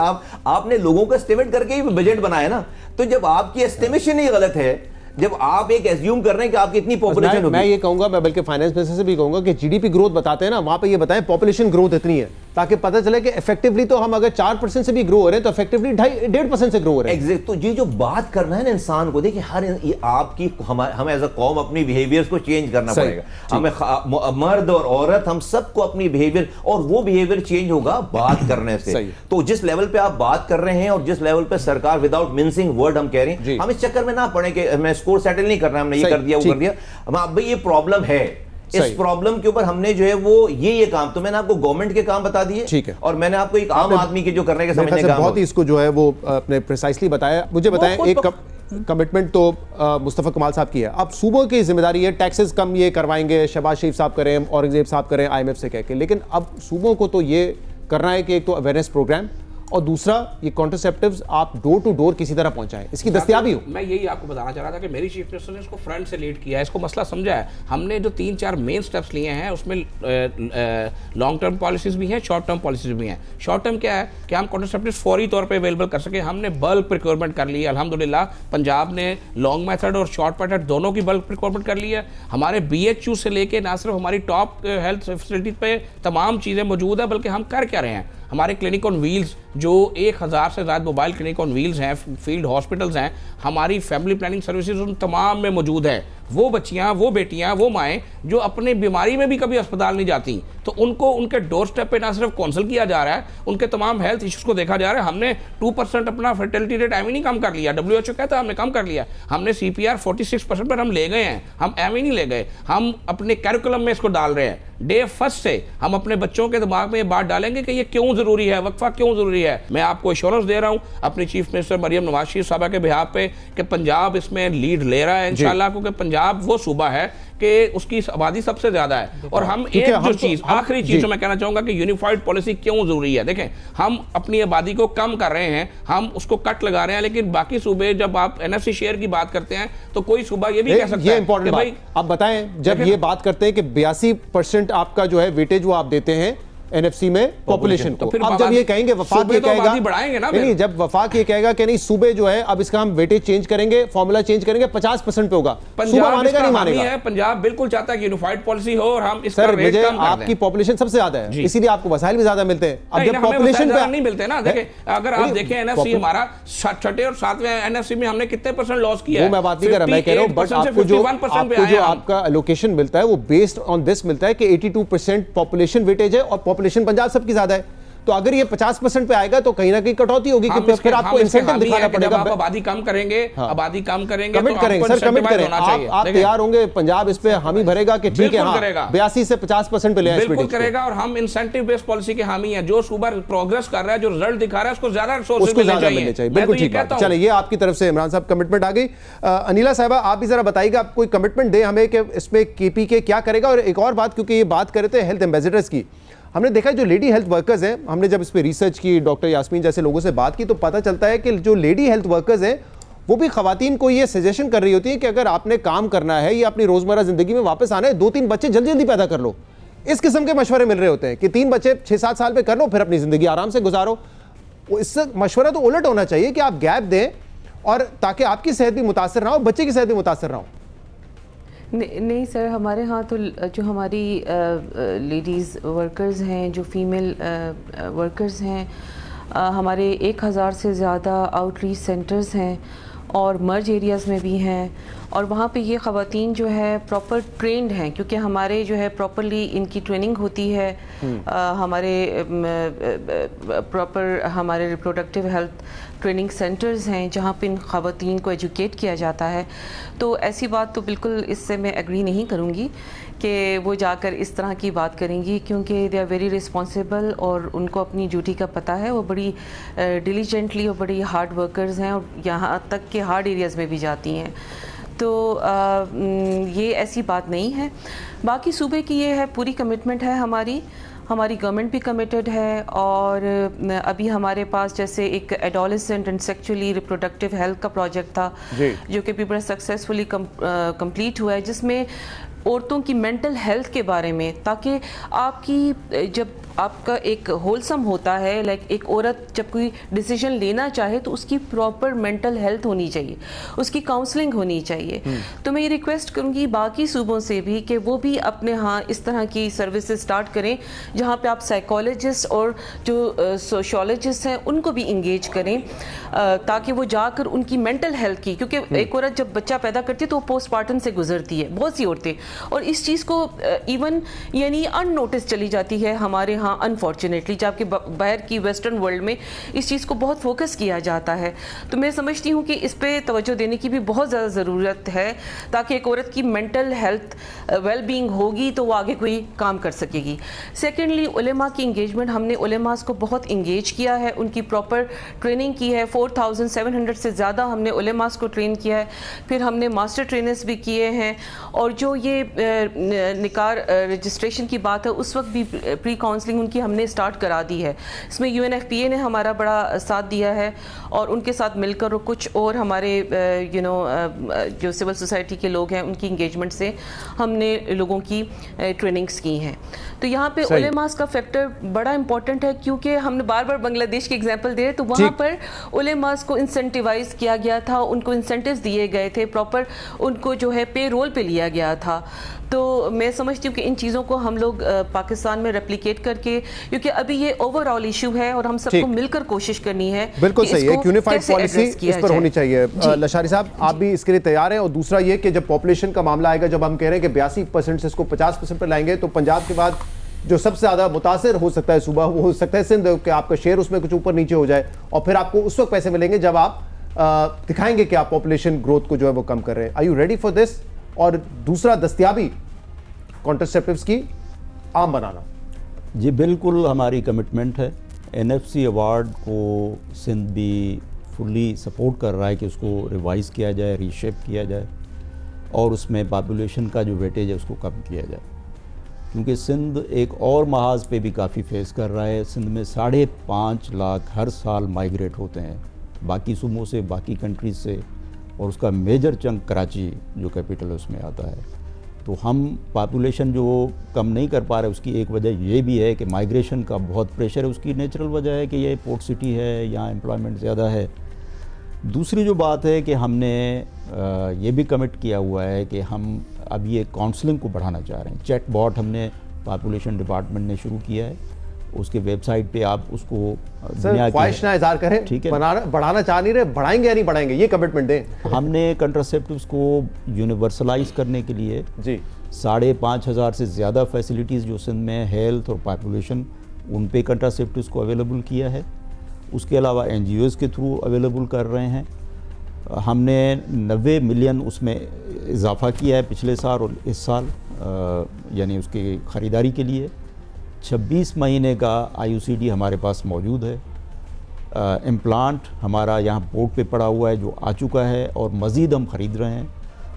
آپ نے لوگوں کا اسٹیمیٹ کر کے ہی بجٹ بنایا نا, تو جب آپ کی اسٹیمیشن ہی غلط ہے, جب آپ ایک ایزیوم کر رہے ہیں کہ آپ کی اتنی پاپولیشن ہوگی. میں یہ کہوں گا, میں بلکہ فائنانس منسٹر سے بھی کہوں گا کہ جی ڈی پی گروتھ بتاتے ہیں نا, وہاں پہ یہ بتائیں پاپولیشن گروتھ اتنی ہے, تاکہ پتہ چلے کہ ایفیکٹولی تو ہم اگر 4% سے بھی گرو ہو رہے ہیں تو ایفیکٹولی 1.5% سے گرو ہو رہے ہیں. ایگزیکٹ. تو یہ جو بات کرنا ہے نا انسان کو, دیکھیں آپ کی ہمیں ایز اے قوم اپنی بیہیویئرز کو چینج کرنا پڑے گا. ہمیں مرد اور عورت ہم سب کو اپنی بیہیویئر, اور وہ بیہیویئر چینج ہوگا بات کرنے سے. تو جس لیول پہ آپ بات کر رہے ہیں اور جس لیول پہ سرکار وداؤٹ منسنگ ورڈ ہم کہہ رہے ہیں, ہم اس چکر میں نہ پڑیں کہ میں اسکور سیٹل نہیں کر رہا, ہم نے یہ کر دیا وہ کر دیا. بھائی یہ پرابلم ہے, اس پرابلم کے اوپر ہم نے جو ہے وہ یہ کام، تو میں نے آپ کو گورنمنٹ کے کام بتا دیے، ٹھیک ہے، اور میں نے آپ کو ایک عام آدمی کے جو کرنے کے سمجھنے کا بہت ہی اس کو جو ہے وہ اپنے پریسائسلی بتایا. مجھے بتائیں ایک کمٹمنٹ تو مصطفیٰ کمال صاحب کی ہے، اب صوبوں کی ذمہ داری ہے ٹیکسز کم یہ کروائیں گے، شہباز شریف صاحب کریں، اورنگزیب صاحب کریں IMF سے کہہ کے، لیکن اب صوبوں کو تو یہ کرنا ہے کہ ایک تو اویئرنیس پروگرام اور دوسرا یہ کانٹرسیپٹیوز آپ ڈور ٹو ڈور کسی طرح پہنچائیں، اس کی دستیابی ہو. میں یہی آپ کو بتانا چاہ رہا تھا کہ میری چیف منسٹر نے اس کو فرنٹ سے لیڈ کیا ہے، اس کو مسئلہ سمجھا ہے. ہم نے جو 3-4 مین سٹیپس لیے ہیں اس میں لانگ ٹرم پالیسیز بھی ہیں، شارٹ ٹرم پالیسیز بھی ہیں. شارٹ ٹرم کیا ہے کہ ہم کانٹرسیپٹیوز فوری طور پہ اویلیبل کر سکیں. ہم نے بلک پریکیورمنٹ کر لی ہے الحمدللہ. پنجاب نے لانگ میتھڈ اور شارٹ میتھڈ دونوں کی بلک پریکیورمنٹ کر لی ہے. ہمارے BHU سے لے کے نہ صرف ہماری ٹاپ ہیلتھ فیسلٹی پہ تمام چیزیں موجود ہیں، بلکہ ہم کر کیا رہے ہیں. ہمارے کلینک آن ویلز جو 1000 سے زائد موبائل کلینک آن ویلز ہیں، فیلڈ ہاسپٹلز ہیں، ہماری فیملی پلاننگ سروسز ان تمام میں موجود ہے. وہ بچیاں، وہ بیٹیاں، وہ مائیں جو اپنے بیماری میں بھی کبھی اسپتال نہیں جاتی، تو ان کو ان کے ڈور سٹیپ پہ نہ صرف کونسل کیا جا رہا ہے، ان کے تمام ہیلتھ ایشوز کو دیکھا جا رہا ہے. ہم نے 2% اپنا فرٹیلٹی ریٹ ایوی نہیں کم کر لیا، WHO کہتا ہے ہم نے کم کر لیا. ہم نے CPR 46% پر ہم لے گئے ہیں، ہم ایوی نہیں لے گئے. ہم اپنے کیریکولم میں اس کو ڈال رہے ہیں. ڈے فرسٹ سے ہم اپنے بچوں کے دماغ میں یہ بات ڈالیں گے کہ یہ کیوں ضروری ہے، وقفہ کیوں ضروری ہے. میں آپ کو ایشورنس دے رہا ہوں اپنی چیف منسٹر مریم نواز شریف صاحبہ کے بہاف پہ کہ پنجاب اس میں لیڈ لے رہا ہے انشاءاللہ، کیونکہ پنجاب وہ صوبہ ہے کہ اس کی آبادی سب سے زیادہ ہے. اور ہم ایک جو چیز آخری چیز جو میں کہنا چاہوں گا کہ یونیفائڈ پالیسی کیوں ضروری ہے. دیکھیں ہم اپنی آبادی کو کم کر رہے ہیں، ہم اس کو کٹ لگا رہے ہیں، لیکن باقی صوبے جب آپ NFC شیئر کی بات کرتے ہیں تو کوئی صوبہ یہ بھی کہہ سکتا ہے کہ بھائی آپ بتائیں جب یہ بات کرتے ہیں کہ 82% آپ کا جو ہے ویٹیج وہ آپ دیتے ہیں NFC میں پاپولیشن کو، اب جب یہ کہیں گے وفاق یہ کہے گا نہیں، جب وفاق یہ کہے گا کہ نہیں صوبے جو ہے اب اس کا ہم ویٹیج چینج کریں گے، فارمولا چینج کریں گے، 50% پہ ہوگا، صوبہ مانے گا نہیں مانے گا. پنجاب بالکل چاہتا ہے کہ یونیفائڈ پالیسی ہو اور ہم اس کا ریٹ کم کر دیں. آپ کی پاپولیشن سب سے زیادہ ہے، اسی لیے آپ کو وسائل بھی زیادہ ملتے ہیں. اب جب پاپولیشن پہ نہیں ملتے نا، دیکھیں اگر آپ دیکھیں NFC ہمارا 6 اور 7ویں NFC میں ہم نے کتنے % لاس کیا ہے، وہ میں بات نہیں کر رہا، میں کہہ رہا ہوں بٹ آپ کو جو آپ کا الوکیشن ملتا ہے وہ بیسڈ آن دس ملتا ہے کہ 82% پاپولیشن ویٹیج ہے اور پاپولیشن پنجاب سب کی زیادہ ہے. تو اگر یہ 50% پہ آئے گا تو کہیں نہ کہیں کٹوتی ہوگی کہ پھر آپ کو انسینٹیو دکھانا پڑے گا. آپ آبادی کم کریں گے، آبادی کم کریں گے، کمٹ کریں سر، کمٹ کریں. آپ تیار ہوں گے پنجاب اس پہ حامی بھرے گا کہ ٹھیک ہے ہاں 82 سے 50% پہ لے آئے؟ بالکل کرے گا. اور ہم انسینٹیو بیس پالیسی کے حامی ہیں. جو صوبہ پروگرس کر رہا ہے، جو رزلٹ دکھا رہا ہے، اس کو زیادہ ریسورسز ملنے چاہیے. بالکل ٹھیک ہے. چلیں یہ آپ کی طرف سے عمران صاحب کمٹمنٹ آ گئی. انیلا صاحبہ آپ بھی ذرا بتائیے گا، آپ کوئی کمٹمنٹ دیں ہمیں کہ اس میں KPK کیا کرے گا. اور ایک اور بات، کیونکہ یہ بات کرتے ہیں ہیلتھ ایمبیسڈرز کی، ہم نے دیکھا جو لیڈی ہیلتھ ورکرز ہیں، ہم نے جب اس پہ ریسرچ کی، ڈاکٹر یاسمین جیسے لوگوں سے بات کی، تو پتہ چلتا ہے کہ جو لیڈی ہیلتھ ورکرز ہیں وہ بھی خواتین کو یہ سجیشن کر رہی ہوتی ہیں کہ اگر آپ نے کام کرنا ہے یا اپنی روزمرہ زندگی میں واپس آنا ہے، 2-3 بچے جلدی جلدی پیدا کر لو. اس قسم کے مشورے مل رہے ہوتے ہیں کہ 3 بچے 6-7 سال پہ کر لو، پھر اپنی زندگی آرام سے گزارو. اس سے مشورہ تو الٹ ہونا چاہیے کہ آپ گیپ دیں، اور تاکہ آپ کی صحت بھی متاثر نہ ہو، بچے کی صحت بھی متاثر نہ ہو. نہیں سر، ہمارے ہاں تو جو ہماری لیڈیز ورکرز ہیں، جو فیمیل ورکرز ہیں، ہمارے 1000 سے زیادہ آؤٹ ریچ سینٹرز ہیں اور مرج ایریاز میں بھی ہیں. اور وہاں پہ یہ خواتین جو ہے پراپر ٹرینڈ ہیں، کیونکہ ہمارے جو ہے پراپرلی ان کی ٹریننگ ہوتی ہے. ہمارے پراپر ہمارے ریپروڈکٹیو ہیلتھ ٹریننگ سینٹرز ہیں جہاں پہ ان خواتین کو ایجوکیٹ کیا جاتا ہے. تو ایسی بات تو بالکل اس سے میں ایگری نہیں کروں گی کہ وہ جا کر اس طرح کی بات کریں گی، کیونکہ دے آر ویری رسپانسیبل اور ان کو اپنی ڈیوٹی کا پتہ ہے. وہ بڑی ڈیلیجنٹلی اور بڑی ہارڈ ورکرز ہیں، اور یہاں تک کہ ہارڈ ایریاز میں بھی جاتی ہیں. تو یہ ایسی بات نہیں ہے. باقی صوبے کی یہ ہے پوری کمٹمنٹ ہے ہماری گورنمنٹ بھی کمیٹڈ ہے. اور ابھی ہمارے پاس جیسے ایک adolescent and sexually reproductive health کا پروجیکٹ تھا جو کہ بھی بڑا سکسیسفلی کمپلیٹ ہوا ہے، جس میں عورتوں کی مینٹل ہیلتھ کے بارے میں، تاکہ آپ کی جب آپ کا ایک ہولسم ہوتا ہے، لائک ایک عورت جب کوئی ڈیسیجن لینا چاہے تو اس کی پراپر مینٹل ہیلتھ ہونی چاہیے، اس کی کاؤنسلنگ ہونی چاہیے. تو میں یہ ریکویسٹ کروں گی باقی صوبوں سے بھی کہ وہ بھی اپنے ہاں اس طرح کی سروسز سٹارٹ کریں جہاں پہ آپ سائیکالوجسٹ اور جو سوشیولوجسٹ ہیں ان کو بھی انگیج کریں، تاکہ وہ جا کر ان کی مینٹل ہیلتھ کی، کیونکہ ایک عورت جب بچہ پیدا کرتی ہے تو وہ پوسٹ پارٹم سے گزرتی ہے، بہت سی عورتیں، اور اس چیز کو ایون یعنی ان نوٹس چلی جاتی ہے ہمارے یہاں انفارچونیٹلی جبکہ باہر کی ویسٹرن ورلڈ میں اس چیز کو بہت فوکس کیا جاتا ہے. تو میں سمجھتی ہوں کہ اس پہ توجہ دینے کی بھی بہت زیادہ ضرورت ہے تاکہ ایک عورت کی مینٹل ہیلتھ ویل بینگ ہوگی تو وہ آگے کوئی کام کر سکے گی. سیکنڈلی علماء کی انگیجمنٹ, ہم نے علماء کو بہت انگیج کیا ہے, ان کی پراپر ٹریننگ کی ہے. 4700 سے زیادہ ہم نے علماء کو ٹرین کیا ہے. پھر ہم نے ماسٹر ٹرینرز بھی کیے ہیں. اور جو یہ نکار رجسٹریشن کی بات ہے اس وقت بھی پری کاؤنسلنگ ان کی ہم نے اسٹارٹ کرا دی ہے. اس میں UNFPA نے ہمارا بڑا ساتھ دیا ہے اور ان کے ساتھ مل کر کچھ اور ہمارے جو سول سوسائٹی کے لوگ ہیں ان کی انگیجمنٹ سے ہم نے لوگوں کی ٹریننگز کی ہیں. تو یہاں پہ علماء کا فیکٹر بڑا امپورٹنٹ ہے کیونکہ ہم نے بار بار بنگلہ دیش کی ایگزامپل دے تو وہاں پر علماء کو انسینٹیوائز کیا گیا تھا, ان کو انسینٹیوز دیے گئے تھے, پراپر ان کو جو ہے پے رول پہ لیا گیا تھا. تو میں سمجھتی ہوں کہ ان چیزوں کو ہم لوگ پاکستان میں ریپلیکیٹ کر کے, کیونکہ ابھی یہ اوور آل ایشو ہے اور ہم سب کو مل کر کوشش کرنی ہے. بالکل صحیح ہے, یونیفائڈ پالیسی اس پر ہونی چاہیے. لشاری صاحب آپ بھی اس کے لیے تیار ہیں؟ اور دوسرا یہ کہ جب پاپولیشن کا معاملہ آئے گا, جب ہم کہہ رہے ہیں کہ 82% سے اس کو 50% پر لائیں گے, تو پنجاب کے بعد جو سب سے زیادہ متاثر ہو سکتا ہے صوبہ وہ ہو سکتا ہے سندھ, کہ آپ کا شیئر اس میں کچھ اوپر نیچے ہو جائے, اور پھر آپ کو اس وقت پیسے ملیں گے جب آپ دکھائیں گے کہ آپ پاپولیشن گروتھ کو جو ہے وہ کم کر رہے ہیں. Are you ready for this? اور دوسرا دستیابی کانٹرسیپٹیوز کی عام بنانا. جی بالکل ہماری کمٹمنٹ ہے. NFC ایوارڈ کو سندھ بھی فلی سپورٹ کر رہا ہے کہ اس کو ریوائز کیا جائے, ری شیپ کیا جائے اور اس میں پاپولیشن کا جو ویٹیج ہے اس کو کم کیا جائے, کیونکہ سندھ ایک اور محاذ پہ بھی کافی فیس کر رہا ہے. سندھ میں 5.5 لاکھ ہر سال مائیگریٹ ہوتے ہیں باقی صوبوں سے, باقی کنٹریز سے, اور اس کا میجر چنک کراچی جو کیپٹل ہے اس میں آتا ہے. تو ہم پاپولیشن جو کم نہیں کر پا رہے اس کی ایک وجہ یہ بھی ہے کہ مائیگریشن کا بہت پریشر ہے. اس کی نیچرل وجہ ہے کہ یہ پورٹ سٹی ہے, یہاں امپلائمنٹ زیادہ ہے. دوسری جو بات ہے کہ ہم نے یہ بھی کمٹ کیا ہوا ہے کہ ہم اب یہ کاؤنسلنگ کو بڑھانا چاہ رہے ہیں. چیٹ باٹ ہم نے پاپولیشن ڈپارٹمنٹ نے شروع کیا ہے, اس کے ویب سائٹ پہ آپ اس کو خواہش نہ اظہار کریں, ٹھیک ہے, بڑھانا چاہ نہیں رہے, بڑھائیں گے یا نہیں بڑھائیں گے, یہ کمٹمنٹ دیں. ہم نے کنٹرسیپٹیوز کو یونیورسلائز کرنے کے لیے 5,500 سے زیادہ فیسلٹیز جو سندھ میں ہیلتھ اور پاپولیشن ان پہ کنٹرسیپٹیوز کو اویلیبل کیا ہے. اس کے علاوہ NGOز کے تھرو اویلیبل کر رہے ہیں. ہم نے 90 ملین اس میں اضافہ کیا ہے پچھلے سال اور اس سال, یعنی اس کی خریداری کے لیے. 26 مہینے کا IUCD ہمارے پاس موجود ہے. امپلانٹ ہمارا یہاں بورڈ پہ پڑا ہوا ہے جو آ چکا ہے, اور مزید ہم خرید رہے ہیں.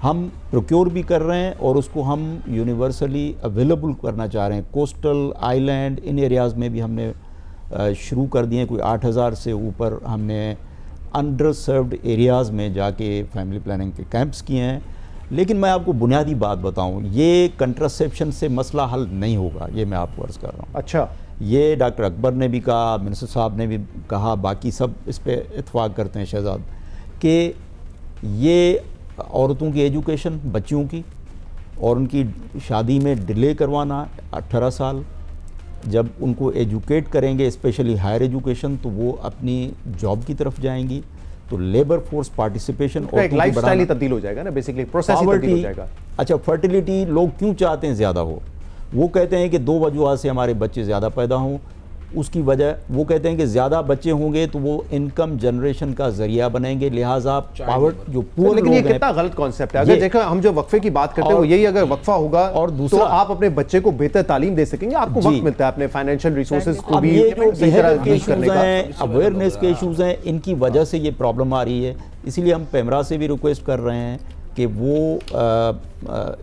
ہم پروکیور بھی کر رہے ہیں اور اس کو ہم یونیورسلی اویلیبل کرنا چاہ رہے ہیں. کوسٹل آئی لینڈ ان ایریاز میں بھی ہم نے شروع کر دیے ہیں. کوئی 8,000 سے اوپر ہم نے انڈر سروڈ ایریاز میں جا کے فیملی پلاننگ کے کیمپس کیے ہیں. لیکن میں آپ کو بنیادی بات بتاؤں, یہ کنٹرسیپشن سے مسئلہ حل نہیں ہوگا, یہ میں آپ کو عرض کر رہا ہوں. اچھا, یہ ڈاکٹر اکبر نے بھی کہا, منسٹر صاحب نے بھی کہا, باقی سب اس پہ اتفاق کرتے ہیں شہزاد, کہ یہ عورتوں کی ایجوکیشن, بچیوں کی, اور ان کی شادی میں ڈیلے کروانا 18 سال, جب ان کو ایجوکیٹ کریں گے اسپیشلی ہائر ایجوکیشن تو وہ اپنی جاب کی طرف جائیں گی. تو لیبر فورس پارٹیسپیشن اور ایک لائف سٹائل ہی تبدیل ہو جائے گا نا, بیسیکلی پروسیس ہی تبدیل ہو جائے گا. اچھا, فرٹیلیٹی لوگ کیوں چاہتے ہیں زیادہ ہو؟ وہ کہتے ہیں کہ 2 وجوہات سے ہمارے بچے زیادہ پیدا ہوں. اس کی وجہ وہ کہتے ہیں کہ زیادہ بچے ہوں گے تو وہ انکم جنریشن کا ذریعہ بنیں گے, لہٰذا پاور جو پور. لیکن یہ کتنا غلط کانسیپٹ ہے. اگر دیکھیں ہم جو وقفے کی بات کرتے ہیں وہ یہی, اگر وقفہ ہوگا اور تو آپ اپنے بچے کو بہتر تعلیم دے سکیں گے, آپ کو وقت ملتا ہے اپنے فائنینشیل ریسورسز کو بھی کرنے کا. اویئرنیس کے ایشوز ہیں, ان کی وجہ سے یہ پرابلم آ رہی ہے. اسی لیے ہم پیمرا سے بھی ریکویسٹ کر رہے ہیں کہ وہ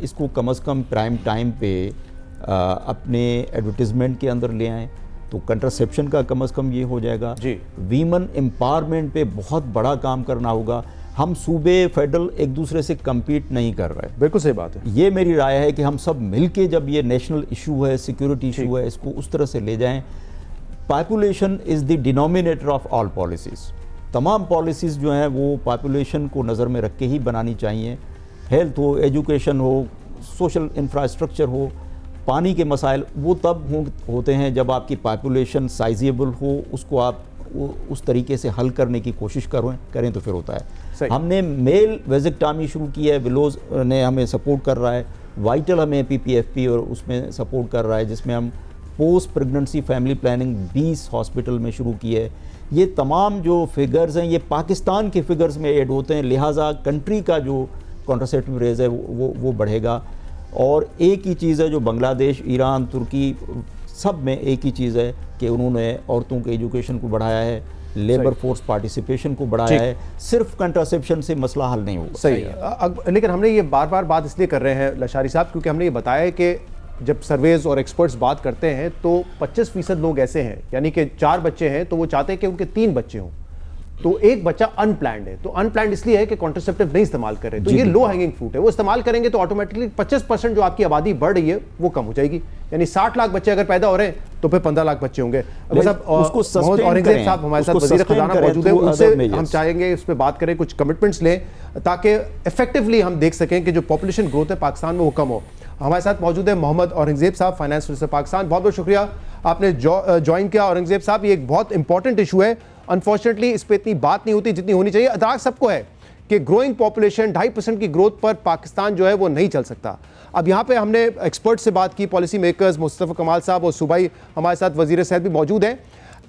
اس کو کم از کم پرائم ٹائم پہ اپنے ایڈورٹیزمنٹ کے اندر لے آئیں, تو کنٹرسیپشن کا کم از کم یہ ہو جائے گا. ویمن امپاورمنٹ پہ بہت بڑا کام کرنا ہوگا. ہم صوبے فیڈرل ایک دوسرے سے کمپیٹ نہیں کر رہے. بالکل صحیح بات ہے. یہ میری رائے ہے کہ ہم سب مل کے جب یہ نیشنل ایشو ہے, سیکیورٹی ایشو ہے, اس کو اس طرح سے لے جائیں. Population is the denominator of all policies. تمام پالیسیز جو ہیں وہ پاپولیشن کو نظر میں رکھ کے ہی بنانی چاہیے. ہیلتھ ہو, ایجوکیشن ہو, سوشل انفراسٹرکچر ہو, پانی کے مسائل, وہ تب ہوتے ہیں جب آپ کی پاپولیشن سائزیبل ہو, اس کو آپ اس طریقے سے حل کرنے کی کوشش کریں تو پھر ہوتا ہے. ہم نے میل ویزیکٹامی شروع کی ہے, ولوز نے ہمیں سپورٹ کر رہا ہے, وائٹل ہمیں PPFP اور اس میں سپورٹ کر رہا ہے, جس میں ہم post pregnancy family planning 20 hospital میں شروع کی ہے. یہ تمام جو فگرز ہیں یہ پاکستان کے فگرز میں ایڈ ہوتے ہیں, لہٰذا کنٹری کا جو کانٹراسیپٹیو ریز ہے وہ بڑھے گا. اور ایک ہی چیز ہے جو بنگلہ دیش, ایران, ترکی سب میں ایک ہی چیز ہے کہ انہوں نے عورتوں کے ایجوکیشن کو بڑھایا ہے, لیبر فورس پارٹیسپیشن کو بڑھایا ہے. صرف کنٹراسیپشن سے مسئلہ حل نہیں ہوگا. صحیح. لیکن ہم نے یہ بار بار بات اس لیے کر رہے ہیں لشاری صاحب کیونکہ ہم نے یہ بتایا کہ جب سرویز اور ایکسپرٹس بات کرتے ہیں تو 25% لوگ ایسے ہیں, یعنی کہ 4 بچے ہیں تو وہ چاہتے ہیں کہ ان کے 3 بچے ہوں, تو ایک بچہ ان پلانڈ ہے. تو ان پلانڈ اس لیے ہے کہ کانٹرسیپٹیو نہیں استعمال کر رہے, تو یہ لو ہینگنگ فروٹ ہے. وہ استعمال کریں گے تو آٹومیٹکلی 25% جو آپ کی آبادی بڑھ رہی ہے وہ کم ہو جائے گی. یعنی 60 لاکھ بچے اگر پیدا ہو رہے ہیں تو پھر 15 لاکھ بچے ہوں گے. محمد اورنگزیب صاحب ہمارے ساتھ وزیر خزانہ موجود ہیں, ان سے ہم چاہیں گے اس پہ بات کریں, کچھ کمٹمنٹس لیں تاکہ افیکٹولی ہم دیکھ سکیں کہ جو پاپولیشن گروتھ ہے پاکستان میں وہ کم ہو. ہمارے ساتھ موجود ہے محمد اورنگزیب صاحب, فائنانس منسٹر پاکستان. بہت بہت شکریہ آپ نے جوائن کیا. اورنگزیب صاحب, یہ ایک بہت امپورٹنٹ ایشو ہے, انفارچونیٹلی اس پہ اتنی بات نہیں ہوتی جتنی ہونی چاہیے. ادراک سب کو ہے کہ گروئنگ پاپولیشن 2.5% کی گروتھ پر پاکستان جو ہے وہ نہیں چل سکتا. اب یہاں پہ ہم نے ایکسپرٹ سے بات کی, پالیسی میکرز مصطفیٰ کمال صاحب اور صوبائی ہمارے ساتھ وزیر صحت بھی موجود ہیں.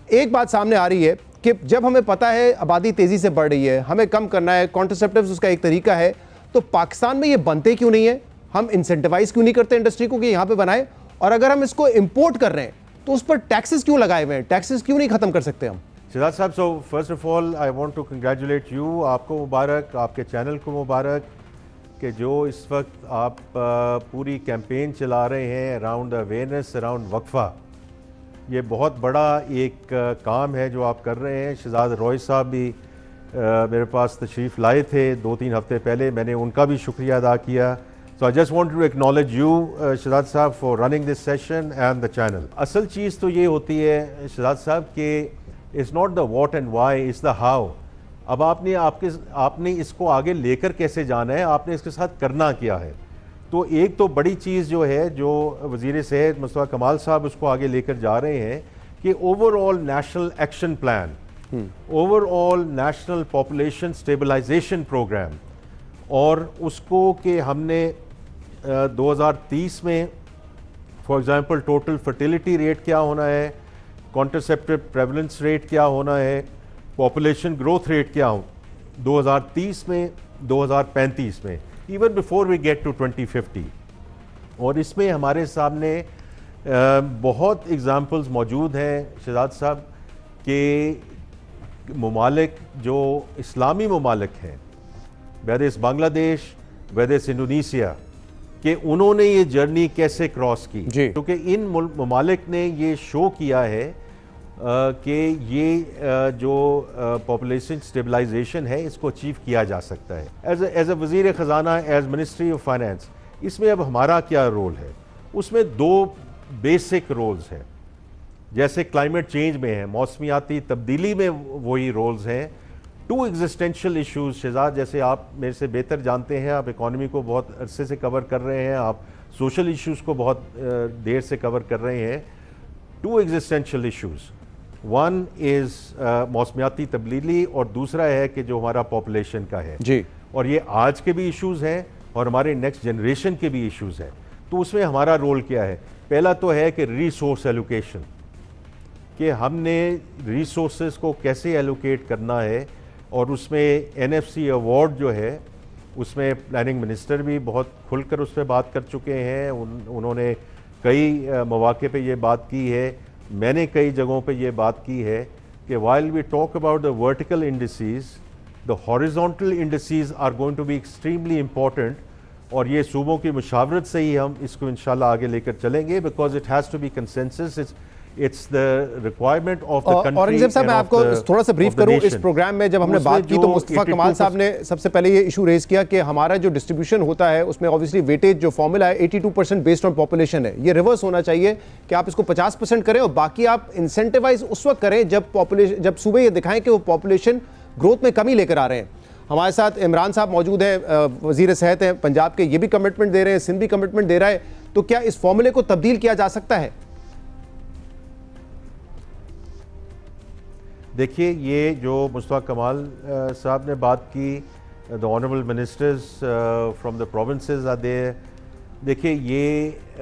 ایک بات سامنے آ رہی ہے کہ جب ہمیں پتہ ہے آبادی تیزی سے بڑھ رہی ہے, ہمیں کم کرنا ہے, کانٹرسیپٹیوز اس کا ایک طریقہ ہے, تو پاکستان میں یہ بنتے کیوں نہیں ہے؟ ہم انسینٹیوائز کیوں نہیں کرتے انڈسٹری کو کہ یہاں پہ بنائے؟ اور اگر ہم اس کو امپورٹ کر رہے ہیں تو اس پر ٹیکسز کیوں لگائے ہوئے ہیں؟ ٹیکسز کیوں نہیں ختم کر سکتے ہم؟ شہزاد صاحب, so first of all I want to congratulate you, آپ کو مبارک, آپ کے چینل کو مبارک کہ جو اس وقت آپ پوری کیمپین چلا رہے ہیں اراؤنڈ اویئرنیس اراؤنڈ وقفہ. یہ بہت بڑا ایک کام ہے جو آپ کر رہے ہیں. شہزاد روئے صاحب بھی میرے پاس تشریف لائے تھے 2-3 ہفتے پہلے, میں نے ان کا بھی شکریہ ادا کیا. So I just want to acknowledge you, Shahzad صاحب, for running this session and the channel. اصل چیز تو یہ ہوتی ہے شہزاد صاحب کہ it's not the what and why, it's the how. اب آپ نے اس کو آگے لے کر کیسے جانا ہے, آپ نے اس کے ساتھ کرنا کیا ہے. تو ایک تو بڑی چیز جو ہے جو وزیر صحت مصطفیٰ کمال صاحب اس کو آگے لے کر جا رہے ہیں کہ overall national action plan, overall national population stabilization programme, اور اس کو کہ ہم نے 2030 میں for example total fertility rate کیا ہونا ہے, کانٹرسیپٹیو پریولنس ریٹ کیا ہونا ہے, پاپولیشن گروتھ ریٹ کیا ہو 2030 میں, 2035 میں, even before we get to 2050. اور اس میں ہمارے سامنے بہت اگزامپلز موجود ہیں شہزاد صاحب کہ ممالک جو اسلامی ممالک ہیں, whether it's بنگلہ دیش, whether it's انڈونیشیا, کہ انہوں نے یہ جرنی کیسے کراس کی, کیونکہ ان ممالک نے یہ شو کیا ہے کہ یہ جو پاپولیشن اسٹیبلائزیشن ہے اس کو اچیو کیا جا سکتا ہے. ایز اے وزیر خزانہ, ایز منسٹری آف فائنانس, اس میں اب ہمارا کیا رول ہے؟ اس میں 2 بیسک رولز ہیں. جیسے کلائمیٹ چینج میں ہیں, موسمیاتی تبدیلی میں وہی رولز ہیں. 2 ایگزسٹینشیل ایشوز شہزاد, جیسے آپ میرے سے بہتر جانتے ہیں, آپ اکانومی کو بہت عرصے سے کور کر رہے ہیں, آپ سوشل ایشوز کو بہت دیر سے کور کر رہے ہیں. 2 ایگزسٹینشیل ایشوز, ون از موسمیاتی تبدیلی اور دوسرا ہے کہ جو ہمارا پاپولیشن کا ہے. اور یہ آج کے بھی ایشوز ہیں اور ہمارے نیکسٹ جنریشن کے بھی ایشوز ہیں. تو اس میں ہمارا رول کیا ہے؟ پہلا تو ہے کہ ریسورس ایلوکیشن, کہ ہم نے ریسورسز کو کیسے ایلوکیٹ کرنا ہے, اور اس میں NFC ایوارڈ جو ہے اس میں پلاننگ منسٹر بھی بہت کھل کر اس پہ بات کر چکے ہیں. انہوں نے کئی مواقع پہ یہ بات کی ہے, میں نے کئی جگہوں پہ یہ بات کی ہے کہ while we talk about the vertical indices, the horizontal indices are going to be extremely important, اور یہ صوبوں کی مشاورت سے ہی ہم اس کو انشاءاللہ آگے لے کر چلیں گے, because it has to be consensus. It's the requirement of the country. Aurangzeb صاحب, میں آپ کو تھوڑا سا بریف کروں. اس پروگرام میں جب ہم نے بات کی تو مصطفیٰ کمال صاحب نے سب سے پہلے یہ ایشو ریز کیا کہ ہمارا جو ڈسٹریبیوشن ہوتا ہے اس میں obviously ویٹیج جو فارمولا ہے 82% بیسڈ آن پاپولیشن ہے, یہ ریورس ہونا چاہیے کہ آپ اس کو 50% کریں اور باقی آپ انسینٹیوائز اس وقت کریں جب صوبے یہ دکھائیں کہ وہ پاپولیشن گروتھ میں کمی لے کر آ رہے ہیں. ہمارے ساتھ عمران صاحب موجود ہیں, وزیر صحت ہیں پنجاب کے, یہ بھی کمٹمنٹ دے رہے ہیں, سندھ بھی کمٹمنٹ دے رہا ہے. تو کیا اس فارمولے کو تبدیل کیا جا سکتا ہے؟ دیکھیے, یہ جو مصطفیٰ کمال صاحب نے بات کی, the honorable ministers from the provinces are there, دیکھیے یہ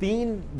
3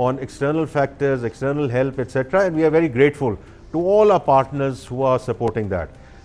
on external factors, external help, etc. And we are very grateful to all our partners who are supporting that.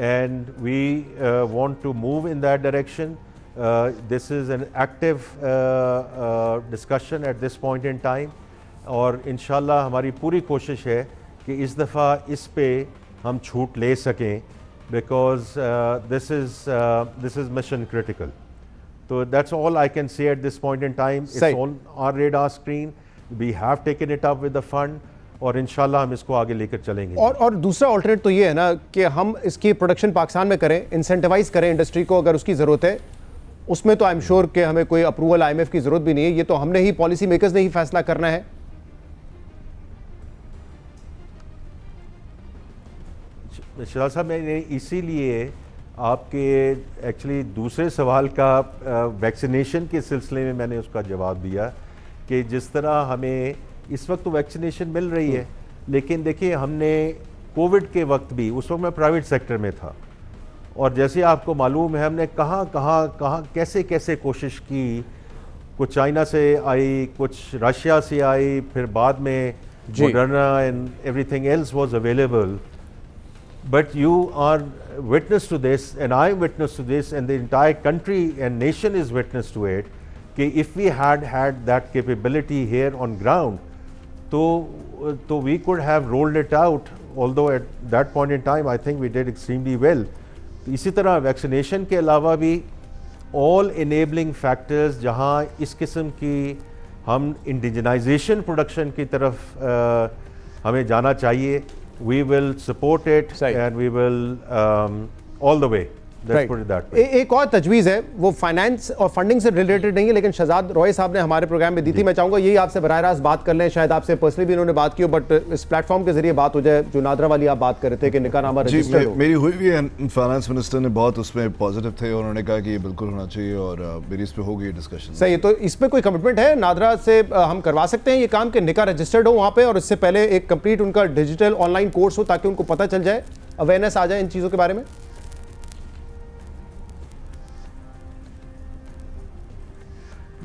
and we want to move in that direction. This is an active discussion at this point in time, اور انشاءاللہ ہماری پوری کوشش ہے کہ اس دفعہ اس پہ ہم چھوٹ لے سکیں, because this is mission critical. So that's all I can say at this point in time. It's on our radar screen. We have taken it up with the fund, اور انشاءاللہ ہم اس کو آگے لے کر چلیں گے. اور دوسرا آلٹرنیٹ تو یہ ہے نا کہ ہم اس کی پروڈکشن پاکستان میں کریں, انسینٹیوائز کریں انڈسٹری کو اگر اس کی ضرورت ہے. اس میں تو آئی ایم شیور کہ ہمیں کوئی اپروول آئی ایم ایف کی ضرورت بھی نہیں ہے, یہ تو ہم نے ہی پالیسی میکرز نے ہی فیصلہ کرنا ہے. شہزاد صاحب, میں نے اسی لیے آپ کے ایکچولی دوسرے سوال کا ویکسینیشن کے سلسلے میں نے اس کا جواب دیا کہ جس طرح ہمیں اس وقت تو ویکسینیشن مل رہی ہے, لیکن دیکھیے ہم نے کووڈ کے وقت بھی, اس وقت میں پرائیویٹ سیکٹر میں تھا, اور جیسے آپ کو معلوم ہے ہم نے کہاں کیسے کوشش کی. کچھ چائنا سے آئی, کچھ رشیا سے آئی, پھر بعد میں Moderna and everything else was available. But you are witness to this, and I am witness to this, and the entire country and nation is witness to it, that if we had that capability here on ground, so we could have rolled it out, although at that point in time I think we did extremely well. اسی طرح vaccination کے علاوہ بھی all enabling factors جہاں اس قسم کی ہم انڈیجنائزیشن production کی طرف ہمیں جانا چاہیے, we will support it and we will all the way. Let's put it that way. ایک اور تجویز ہے, وہ فائنانس اور فنڈنگ سے ریلیٹڈ نہیں ہے, لیکن شہزاد روئے صاحب نے ہمارے پروگرام میں دی تھی. میں چاہوں گا یہی آپ سے براہ راست بات کر لیں, شاید آپ سے پرسنلی بھی انہوں نے بات کی ہو, بٹ اس پلیٹ فارم کے ذریعے بات ہو جائے. جو نادرا والی آپ بات کر رہے تھے کہ نکاح نامہ رجسٹرڈ ہو, میری ہوئی بھی ہے, فائنانس منسٹر نے بہت اس میں پازیٹیو تھے, اور انہوں نے کہا کہ یہ بالکل ہونا چاہیے, اور میری اس پہ ہو گئی ڈسکشن. صحیح. تو اس پہ کوئی کمٹمنٹ ہے نادرا سے, ہم کروا سکتے ہیں یہ کام کہ نکاح رجسٹرڈ ہو وہاں پہ, اور اس سے پہلے ایک کمپلیٹ ان کا ڈیجیٹل آن لائن کورس ہو تاکہ ان کو پتہ چل جائے, اویئرنیس آ جائے ان چیزوں کے بارے میں؟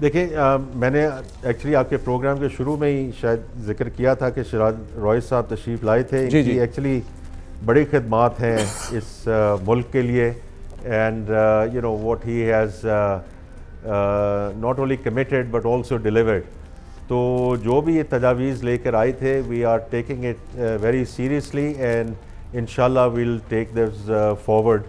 دیکھیں, میں نے ایکچولی آپ کے پروگرام کے شروع میں ہی شاید ذکر کیا تھا کہ شہزاد روئے صاحب تشریف لائے تھے. ان کی ایکچولی بڑی خدمات ہیں اس ملک کے لیے, and you know what he has not only committed but also delivered. تو جو بھی یہ تجاویز لے کر آئے تھے, we are taking it very seriously, and انشاءاللہ we'll take this forward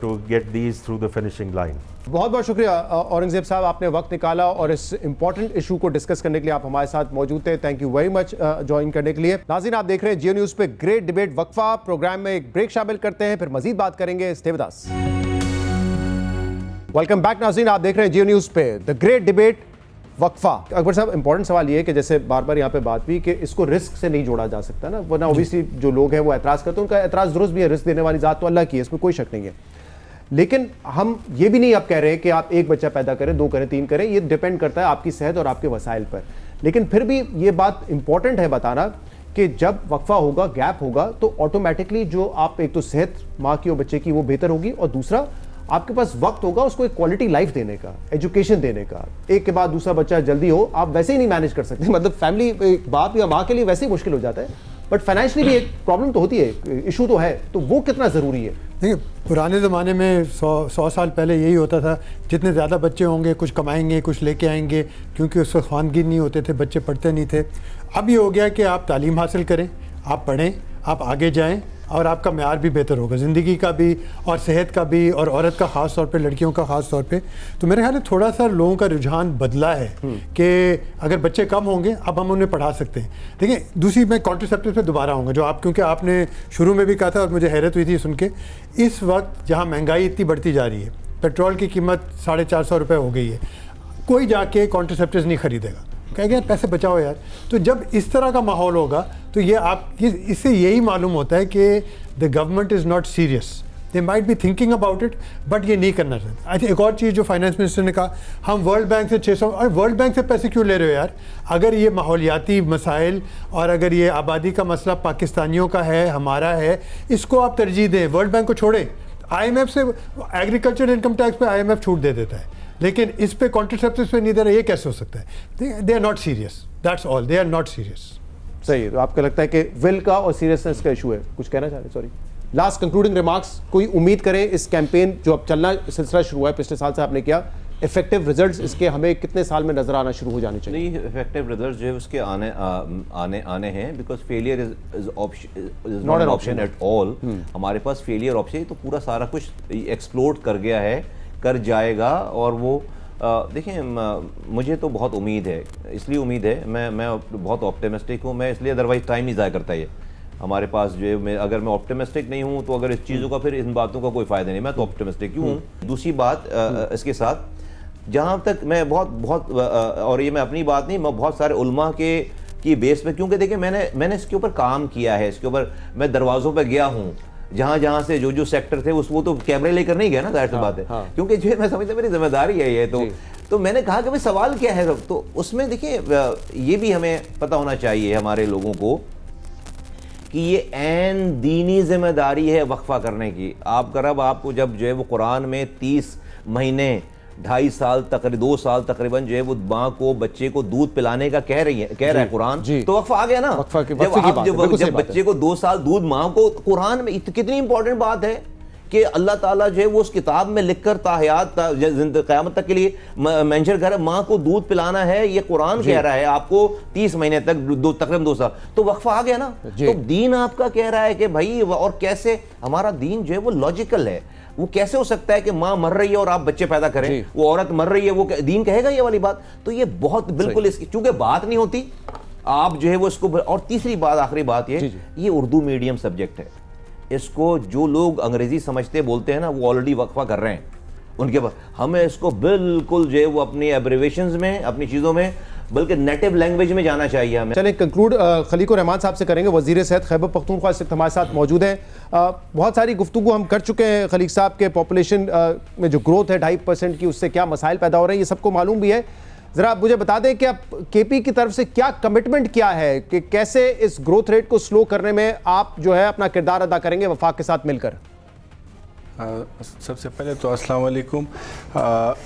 to get these through the finishing line. بہت بہت شکریہ اورنگزیب صاحب, آپ نے وقت نکالا اور اس امپورٹنٹ ایشو کو ڈسکس کرنے کے لیے آپ ہمارے ساتھ موجود تھے. Thank you very much join کرنے کے لیے. ناظرین, آپ دیکھ رہے ہیں جیو نیوز پہ گریٹ ڈیبیٹ وقفہ. پروگرام میں ایک بریک شامل کرتے ہیں, پھر مزید بات کریں گے. Stay with us. Welcome back ناظرین, آپ دیکھ رہے ہیں جیو نیوز پہ دا گریٹ ڈیبیٹ وقفہ. اکبر صاحب, امپورٹنٹ سوال یہ ہے کہ جیسے بار بار یہاں پہ بات ہوئی کہ اس کو رسک سے نہیں جوڑا جا سکتا نا, ورنہ اوبیسلی جو لوگ ہیں وہ اعتراض کرتے ہیں, ان کا اعتراض درست بھی ہے, رسک دینے والی ذات تو اللہ کی ہے, اس میں کوئی شک نہیں ہے. لیکن ہم یہ بھی نہیں اب کہہ رہے کہ آپ ایک بچہ پیدا کریں, 2 کریں, 3 کریں, یہ ڈیپینڈ کرتا ہے آپ کی صحت اور آپ کے وسائل پر. لیکن پھر بھی یہ بات امپورٹنٹ ہے بتانا کہ جب وقفہ ہوگا, گیپ ہوگا, تو آٹومیٹکلی جو آپ ایک تو صحت ماں کی اور بچے کی وہ بہتر ہوگی, اور دوسرا آپ کے پاس وقت ہوگا اس کو ایک کوالٹی لائف دینے کا, ایجوکیشن دینے کا. ایک کے بعد دوسرا بچہ جلدی ہو, آپ ویسے ہی نہیں مینیج کر سکتے, مطلب فیملی باپ یا ماں کے لیے ویسے ہی مشکل ہو جاتا ہے, بٹ فائنینشلی بھی ایک پرابلم تو ہوتی ہے, ایشو تو ہے. تو وہ کتنا ضروری ہے؟ دیکھیں, پرانے زمانے میں 100 سال پہلے یہی ہوتا تھا, جتنے زیادہ بچے ہوں گے کچھ کمائیں گے, کچھ لے کے آئیں گے, کیونکہ اس وقت خواندگی نہیں ہوتے تھے, بچے پڑھتے نہیں تھے. اب یہ ہو گیا کہ آپ تعلیم حاصل کریں, آپ پڑھیں, آپ آگے جائیں, اور آپ کا معیار بھی بہتر ہوگا, زندگی کا بھی اور صحت کا بھی, اور عورت کا خاص طور پہ, لڑکیوں کا خاص طور پہ. تو میرے خیال ہے تھوڑا سا لوگوں کا رجحان بدلا ہے کہ اگر بچے کم ہوں گے اب ہم انہیں پڑھا سکتے ہیں. دیکھیں, دوسری میں کانٹرسیپٹیو پہ دوبارہ آؤں گا, جو آپ, کیونکہ آپ نے شروع میں بھی کہا تھا اور مجھے حیرت ہوئی تھی سن کے. اس وقت جہاں مہنگائی اتنی بڑھتی جا رہی ہے, پیٹرول کی قیمت 450 روپے ہو گئی ہے, کوئی جا کے کانٹرسیپٹیوز نہیں خریدے گا, کہیں گے پیسے بچاؤ یار. تو جب اس طرح کا ماحول ہوگا تو یہ آپ, اس سے یہی معلوم ہوتا ہے کہ the government is not serious. They might be thinking about it, but یہ نہیں کرنا چاہتے. ایک اور چیز جو فائنانس منسٹر نے کہا, ہم ورلڈ بینک سے 600, اور ورلڈ بینک سے پیسے کیوں لے رہے ہو یار؟ اگر یہ ماحولیاتی مسائل اور اگر یہ آبادی کا مسئلہ پاکستانیوں کا ہے, ہمارا ہے, اس کو آپ ترجیح دیں, ورلڈ بینک کو چھوڑیں. آئی ایم ایف سے ایگریکلچر انکم ٹیکس پہ آئی ایم ایف چھوٹ دے دیتا ہے, لیکن اس پہ کانٹرسیپٹیوز پہ نہیں دے رہا. یہ کیسے ہو سکتا ہے؟ They are not serious, that's all, they are not serious. صحیح. تو آپ کو لگتا ہے کہ ول کا اور سیریسنس کا ایشو ہے؟ کچھ کہنا چاہ رہے ہیں؟ سوری. لاسٹ کنکلوڈنگ ریمارکس, کوئی امید کریں اس کیمپین جو اب چلنا سلسلہ شروع ہوا ہے پچھلے سال سے آپ نے کیا, افیکٹو ریزلٹس اس کے ہمیں کتنے سال میں نظر آنا شروع ہو جانے چاہیے؟ نہیں, افیکٹو ریزلٹس جو ہے اس کے آنے ہیں, because failure is not an option at all. ہمارے پاس فیلئر آپشن تو پورا سارا کچھ ایکسپلوڈ کر گیا ہے, کر جائے گا. اور وہ دیکھیں مجھے تو بہت امید ہے, اس لیے امید ہے, میں بہت آپٹیمسٹک ہوں, میں اس لیے ادروائز ٹائم نہیں ضائع کرتا. یہ ہمارے پاس جو ہے, اگر میں آپٹیمسٹک نہیں ہوں تو اگر اس چیزوں کا پھر ان باتوں کا کوئی فائدہ نہیں. میں تو آپٹیمسٹک کیوں ہوں. دوسری بات اس کے ساتھ, جہاں تک میں بہت اور یہ میں اپنی بات نہیں, میں بہت سارے علماء کی بیس پہ, کیونکہ دیکھیں میں نے اس کے اوپر کام کیا ہے, اس کے اوپر میں دروازوں پہ گیا ہوں, جہاں سے جو سیکٹر تھے وہ تو کیمرے لے کر نہیں گیا نا, ظاہر سی بات ہے, کیونکہ جو میں سمجھتا میری ذمہ داری ہے یہ. تو میں نے کہا کہ بھائی سوال کیا ہے, تو اس میں دیکھیں یہ بھی ہمیں پتہ ہونا چاہیے ہمارے لوگوں کو کہ یہ عین دینی ذمہ داری ہے وقفہ کرنے کی. آپ کا رب آپ کو جب جو ہے وہ قرآن میں 30 مہینے 2.5 سال 2 سال تقریباً جو ہے وہ ماں کو بچے کو دودھ پلانے کا کہہ رہا ہے قرآن, تو وقفہ آ گیا نا. جب بچے کو 2 سال دودھ ماں کو, قرآن میں کتنی امپورٹنٹ بات ہے کہ اللہ تعالیٰ جو ہے وہ اس کتاب میں لکھ کر تاحیات قیامت تک کے لیے مینشن کر رہا ہے, ماں کو دودھ پلانا ہے, یہ قرآن کہہ رہا ہے آپ کو 30 مہینے تک تقریباً 2 سال, تو وقفہ آ گیا نا. تو دین آپ کا کہہ رہا ہے کہ بھائی, اور کیسے ہمارا دین جو ہے وہ لاجیکل ہے. وہ کیسے ہو سکتا ہے کہ ماں مر رہی ہے اور آپ بچے پیدا کریں, وہ عورت مر رہی ہے, وہ دین کہے گا یہ والی بات؟ تو یہ بہت بالکل اس کی چونکہ بات نہیں ہوتی, آپ جو ہے وہ اس کو. اور تیسری بات, آخری بات, یہ اردو میڈیم سبجیکٹ ہے, اس کو جو لوگ انگریزی سمجھتے بولتے ہیں نا, وہ آلریڈی وقفہ کر رہے ہیں ان کے پاس. ہمیں اس کو بالکل جو ہے وہ اپنی ایبریویشنز میں, اپنی چیزوں میں, بلکہ نیٹو لینگویج میں جانا چاہیے ہمیں. چلیں کنکلوڈ خلیق الرحمان صاحب سے کریں گے, وزیر صحت خیبر پختونخوا اس وقت ہمارے ساتھ موجود ہیں. بہت ساری گفتگو ہم کر چکے ہیں خلیق صاحب کے پاپولیشن میں جو گروتھ ہے 2.5% کی, اس سے کیا مسائل پیدا ہو رہے ہیں, یہ سب کو معلوم بھی ہے. ذرا آپ مجھے بتا دیں کہ اب کے پی کی طرف سے کیا کمٹمنٹ کیا ہے کہ کیسے اس گروتھ ریٹ کو سلو کرنے میں آپ جو ہے اپنا کردار ادا کریں گے وفاق کے ساتھ مل کر؟ سب سے پہلے تو السلام علیکم.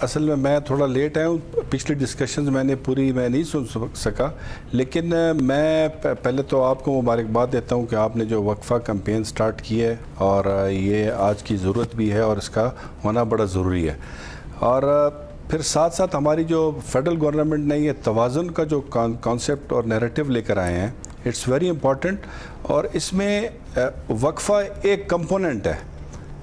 اصل میں تھوڑا لیٹ آیا ہوں, پچھلی ڈسکشنز میں نہیں سن سکا, لیکن میں پہلے تو آپ کو مبارکباد دیتا ہوں کہ آپ نے جو وقفہ کمپین سٹارٹ کی ہے, اور یہ آج کی ضرورت بھی ہے اور اس کا ہونا بڑا ضروری ہے. اور پھر ساتھ ساتھ ہماری جو فیڈرل گورنمنٹ نے یہ توازن کا جو کانسیپٹ اور نیریٹو لے کر آئے ہیں, اٹس ویری امپورٹنٹ. اور اس میں وقفہ ایک کمپوننٹ ہے.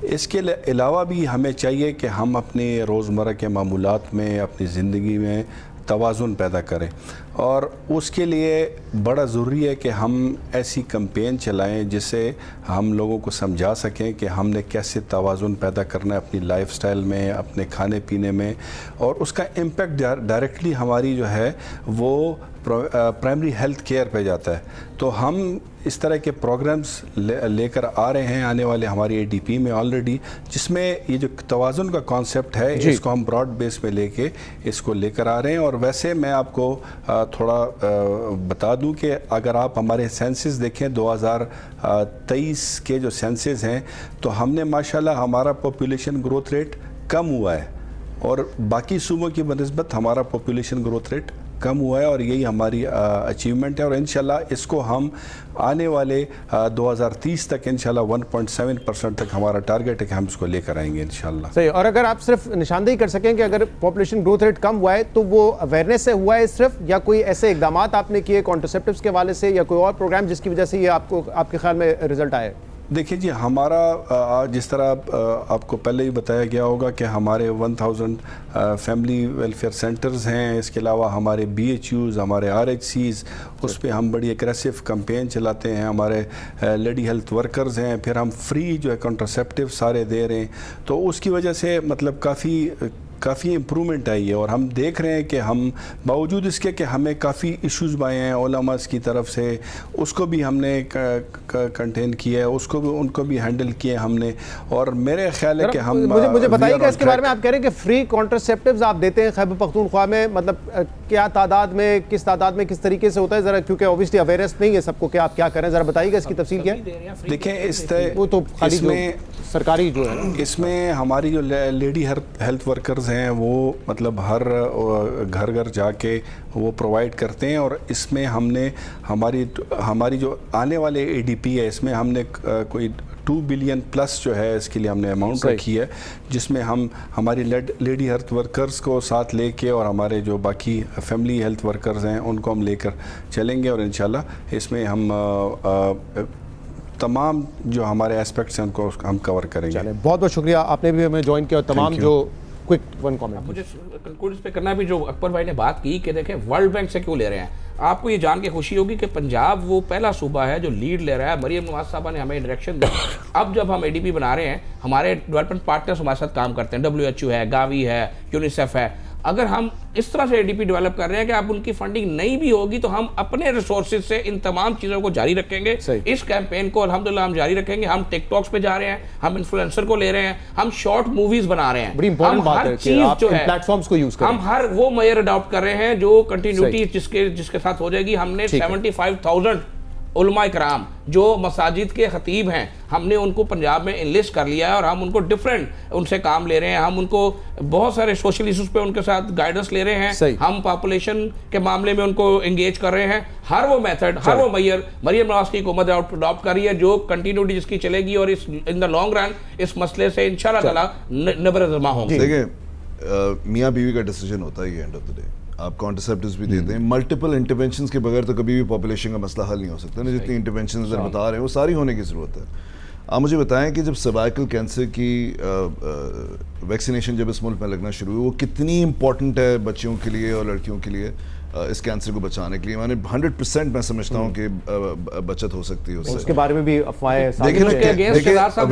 اس کے علاوہ بھی ہمیں چاہیے کہ ہم اپنے روزمرہ کے معمولات میں, اپنی زندگی میں توازن پیدا کریں, اور اس کے لیے بڑا ضروری ہے کہ ہم ایسی کمپین چلائیں جس سے ہم لوگوں کو سمجھا سکیں کہ ہم نے کیسے توازن پیدا کرنا ہے اپنی لائف سٹائل میں, اپنے کھانے پینے میں, اور اس کا امپیکٹ ڈائریکٹلی ہماری جو ہے وہ پرائمری ہیلتھ کیئر پہ جاتا ہے. تو ہم اس طرح کے پروگرامز لے کر آ رہے ہیں آنے والے ہماری اے ڈی پی میں آلریڈی, جس میں یہ جو توازن کا کانسیپٹ ہے اس کو ہم براڈ بیس پہ لے کے اس کو لے کر آ رہے ہیں. اور ویسے میں آپ کو تھوڑا بتا دوں کہ اگر آپ ہمارے سینسز دیکھیں 2023 کے جو سینسز ہیں, تو ہم نے ماشاءاللہ ہمارا پاپولیشن گروتھ ریٹ کم ہوا ہے, اور باقی صوبوں کی بنسبت ہمارا پاپولیشن گروتھ ریٹ کم ہوا ہے, اور یہی ہماری اچیومنٹ ہے. اور انشاءاللہ اس کو ہم آنے والے 2030 تک انشاءاللہ 1.7% تک ہمارا ٹارگٹ ہے کہ ہم اس کو لے کر آئیں گے انشاءاللہ. صحیح. اور اگر آپ صرف نشاندہی کر سکیں کہ اگر پاپولیشن گروتھ ریٹ کم ہوا ہے تو وہ اویئرنیس سے ہوا ہے صرف, یا کوئی ایسے اقدامات آپ نے کیے کانٹرسیپٹیوز کے حوالے سے, یا کوئی اور پروگرام جس کی وجہ سے یہ آپ کے خیال میں رزلٹ آئے؟ دیکھیں جی, ہمارا جس طرح آپ کو پہلے ہی بتایا گیا ہوگا کہ ہمارے 1000 فیملی ویلفیئر سینٹرز ہیں, اس کے علاوہ ہمارے BHUs, ہمارے RHCs, اس پہ ہم بڑی اگریسو کمپین چلاتے ہیں. ہمارے لیڈی ہیلتھ ورکرز ہیں, پھر ہم فری جو ہے کنٹرسیپٹیو سارے دے رہے ہیں. تو اس کی وجہ سے مطلب کافی امپرومنٹ آئی ہے, اور ہم دیکھ رہے ہیں کہ ہم باوجود اس کے کہ ہمیں کافی ایشوز آئے ہیں علماء کی طرف سے, اس کو بھی ہم نے کنٹین کیا ہے, اس کو بھی ان کو بھی ہینڈل کیا ہم نے. اور میرے خیال ہے کہ ہم مجھے بتائیے کہ اس کے بارے میں آپ کہہ رہے ہیں کہ فری کانٹرسیپٹیوز آپ دیتے ہیں خیبر پختونخوا میں, مطلب کیا تعداد میں, کس تعداد میں, کس طریقے سے ہوتا ہے ذرا, کیونکہ اوبویسلی اویئرنیس نہیں ہے سب کو کہ آپ کیا کریں, ذرا بتائیے گا اس کی تفصیل کیا ہے. دیکھیں وہ تو خالی میں سرکاری جو ہے, اس میں ہماری جو لیڈی ہیلتھ ورکرز ہیں وہ مطلب ہر گھر جا کے وہ پرووائڈ کرتے ہیں. اور اس میں ہم نے ہماری جو آنے والے ADP ہے, اس میں ہم نے کوئی 2 بلین پلس جو ہے اس کے لیے ہم نے اماؤنٹ رکھی ہے، جس میں ہم ہماری لیڈی ہیلتھ ورکرز کو ساتھ لے کے اور ہمارے جو باقی فیملی ہیلتھ ورکرز ہیں ان کو ہم لے کر چلیں گے، اور انشاءاللہ اس میں ہم تمام جو ہمارے ایسپیکٹس ہیں ان کو ہم کور کریں گے۔ بہت بہت شکریہ، آپ نے بھی ہمیں جوائن کیا، اور تمام جو کوئک ون کامنٹ مجھے کنکلوڈ اس پہ کرنا بھی، جو اکبر بھائی نے بات کی کہ دیکھیں ورلڈ بینک سے کیوں لے رہے ہیں، آپ کو یہ جان کے خوشی ہوگی کہ پنجاب وہ پہلا صوبہ ہے جو لیڈ لے رہا ہے۔ مریم نواز صاحبہ نے ہمیں ڈائریکشن دی، اب جب ہم ADB بنا رہے ہیں، ہمارے ڈیولپمنٹ پارٹنرز ہمارے ساتھ کام کرتے ہیں، WHO ہے، گاوی ہے، یونیسیف ہے، اگر ہم اس طرح سے ADB ڈیولپ کر رہے ہیں کہ اب ان کی فنڈنگ نہیں بھی ہوگی تو ہم اپنے ریسورسز سے ان تمام چیزوں کو جاری رکھیں گے۔ اس کیمپین کو الحمدللہ ہم جاری رکھیں گے، ہم ٹک ٹاکس پہ جا رہے ہیں، ہم انفلوئنسر کو لے رہے ہیں، ہم شارٹ موویز بنا رے ہیں، بڑی امپورٹنٹ بات ہے کہ آپ ان پلیٹ فارمز کو یوز کریں، ہم ہر وہ معیار اڈاپٹ کر رہے ہیں جو کنٹینیوٹی جس کے ساتھ ہو جائے گی۔ ہم نے 75,000 علماء کرام جو مساجد کے خطیب ہیں، ہم نے ان کو پنجاب میں انلسٹ کر لیا ہے، اور ہم ان کو ڈیفرنٹ ان سے کام لے رہے ہیں، ہم ان کو بہت سارے سوشل ایشوز پہ ان کے ساتھ گائیڈنس لے رہے ہیں، ہم پاپولیشن کے معاملے میں ان کو انگیج کر رہے ہیں۔ ہر وہ میتھڈ، ہر وہ معیار مریم نواز کی حکومت اڈاپٹ کر رہی ہے جو کنٹینیوٹی جس کی چلے گی، اور اس ان دا لانگ رن اس مسئلے سے انشاءاللہ تعالی نبر زما ہوں گے۔ دیکھیں میاں بیوی کا ڈیسیجن ہوتا ہے، یہ اینڈ آف دا ڈے آپ کانٹرسیپٹیوز بھی دیتے ہیں، ملٹیپل انٹرونشنز کے بغیر تو کبھی بھی پاپولیشن کا مسئلہ حل نہیں ہو سکتا نا، جتنی انٹرونشنز بتا رہے ہیں وہ ساری ہونے کی ضرورت ہے۔ آپ مجھے بتائیں کہ جب سروائکل کینسر کی ویکسینیشن جب اس ملک میں لگنا شروع ہوئی، وہ کتنی امپورٹنٹ ہے بچیوں کے لیے اور لڑکیوں کے لیے اس کینسر کو بچانے کے لیے، میں نے 100% میں سمجھتا ہوں کہ بچت ہو سکتی ہے اس کے بارے میں بھی افواہیں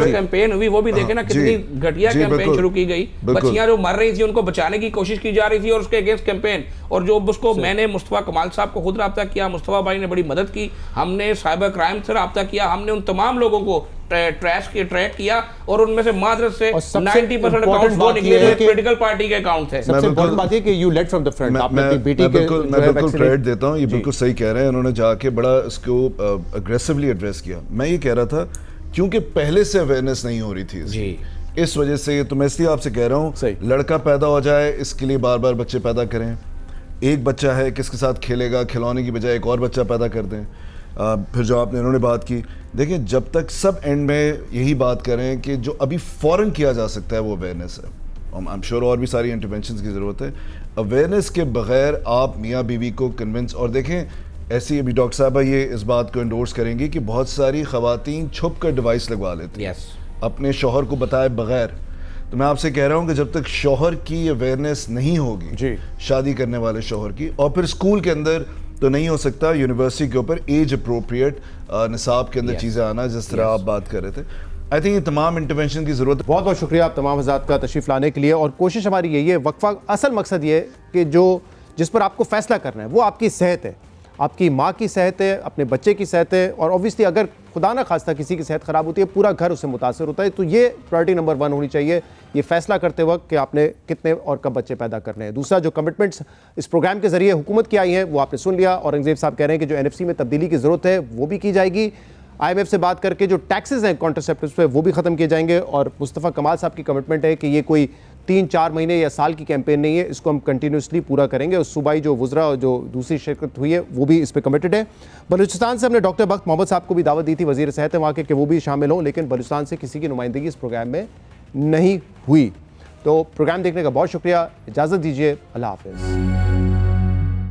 کیمپین ہوئی، وہ بھی دیکھیں نا کتنی گھٹیا کیمپین شروع کی گئی، بچیاں جو مر رہی تھی ان کو بچانے کی کوشش کی جا رہی تھی، اور اس کے اگینسٹ کیمپین، اور جو اس کو میں نے مصطفیٰ کمال صاحب کو خود رابطہ کیا، مصطفیٰ بھائی نے بڑی مدد کی، ہم نے سائبر کرائم سے رابطہ کیا، ہم نے ان تمام لوگوں کو ٹریک کیا، اور ان میں سے معذرت سے 90% اکاؤنٹس وہ نکلے جو پولیٹیکل پارٹی کے اکاؤنٹ تھے۔ سب سے امپورٹنٹ بات یہ کہ you lead from the front, آپ نے اپنی بیٹی کے میں بالکل کریڈٹ دیتا ہوں، یہ بالکل صحیح کہہ رہے ہیں، انہوں نے جا کے بڑا اس کو اگریسولی ایڈریس کیا۔ میں یہ کہہ رہا تھا کیونکہ پہلے سے اویئرنیس نہیں ہو رہی تھی اس وجہ سے، تو میں اس لیے آپ سے کہہ رہا ہوں لڑکا پیدا ہو جائے اس کے لیے بار بار بچے پیدا کریں، ایک بچہ ہے کس کے ساتھ کھیلے گا، کھلونے کی بجائے ایک اور بچہ پیدا کر دیں۔ پھر جو آپ نے انہوں نے بات کی، دیکھیں جب تک سب اینڈ میں یہی بات کریں کہ جو ابھی فوراً کیا جا سکتا ہے وہ اویئرنیس ہے، I'm sure اور بھی ساری انٹرونشنز کی ضرورت ہے۔ اویئرنیس کے بغیر آپ میاں بیوی کو کنونس، اور دیکھیں ایسی ابھی ڈاکٹر صاحبہ یہ اس بات کو انڈورس کریں گی کہ بہت ساری خواتین چھپ کر ڈیوائس لگوا لیتی ہیں اپنے شوہر کو بتائے بغیر، تو میں آپ سے کہہ رہا ہوں کہ جب تک شوہر کی اویئرنیس نہیں ہوگی شادی کرنے والے شوہر کی، اور پھر اسکول کے اندر تو نہیں ہو سکتا، یونیورسٹی کے اوپر ایج اپروپریٹ نصاب کے اندر چیزیں آنا جس طرح آپ بات کر رہے تھے، آئی تھنک یہ تمام انٹرونشن کی ضرورت ہے۔ بہت بہت شکریہ آپ تمام حضرات کا تشریف لانے کے لیے، اور کوشش ہماری یہی ہے، وقفہ اصل مقصد یہ ہے کہ جس پر آپ کو فیصلہ کرنا ہے وہ آپ کی صحت ہے، آپ کی ماں کی صحت ہے، اپنے بچے کی صحت ہے، اور اوبویسلی اگر خدا نہ خواستہ کسی کی صحت خراب ہوتی ہے پورا گھر اس سے متاثر ہوتا ہے، تو یہ پرائرٹی نمبر 1 ہونی چاہیے یہ فیصلہ کرتے وقت کہ آپ نے کتنے اور کب بچے پیدا کرنے ہیں۔ دوسرا جو کمٹمنٹس اس پروگرام کے ذریعے حکومت کی آئی ہیں وہ آپ نے سن لیا، اور اورنگزیب صاحب کہہ رہے ہیں کہ جو NFC میں تبدیلی کی ضرورت ہے وہ بھی کی جائے گی، IMF سے بات کر کے جو ٹیکسز ہیں کانٹرسیپٹیوز پہ وہ بھی ختم کیے جائیں گے، اور مصطفیٰ کمال صاحب کی کمٹمنٹ ہے کہ یہ کوئی 3-4 مہینے یا سال کی کیمپین نہیں ہے، اس کو ہم کنٹینیوسلی پورا کریں گے، اور صوبائی جو وزراء جو دوسری شرکت ہوئی ہے وہ بھی اس پہ کمیٹڈ ہے۔ بلوچستان سے ہم نے ڈاکٹر بخت محمد صاحب کو بھی دعوت دی تھی، وزیر صحت ہے وہاں کے، کہ وہ بھی شامل ہوں، لیکن بلوچستان سے کسی کی نمائندگی اس پروگرام میں نہیں ہوئی۔ تو پروگرام دیکھنے کا بہت شکریہ، اجازت دیجیے، اللہ حافظ۔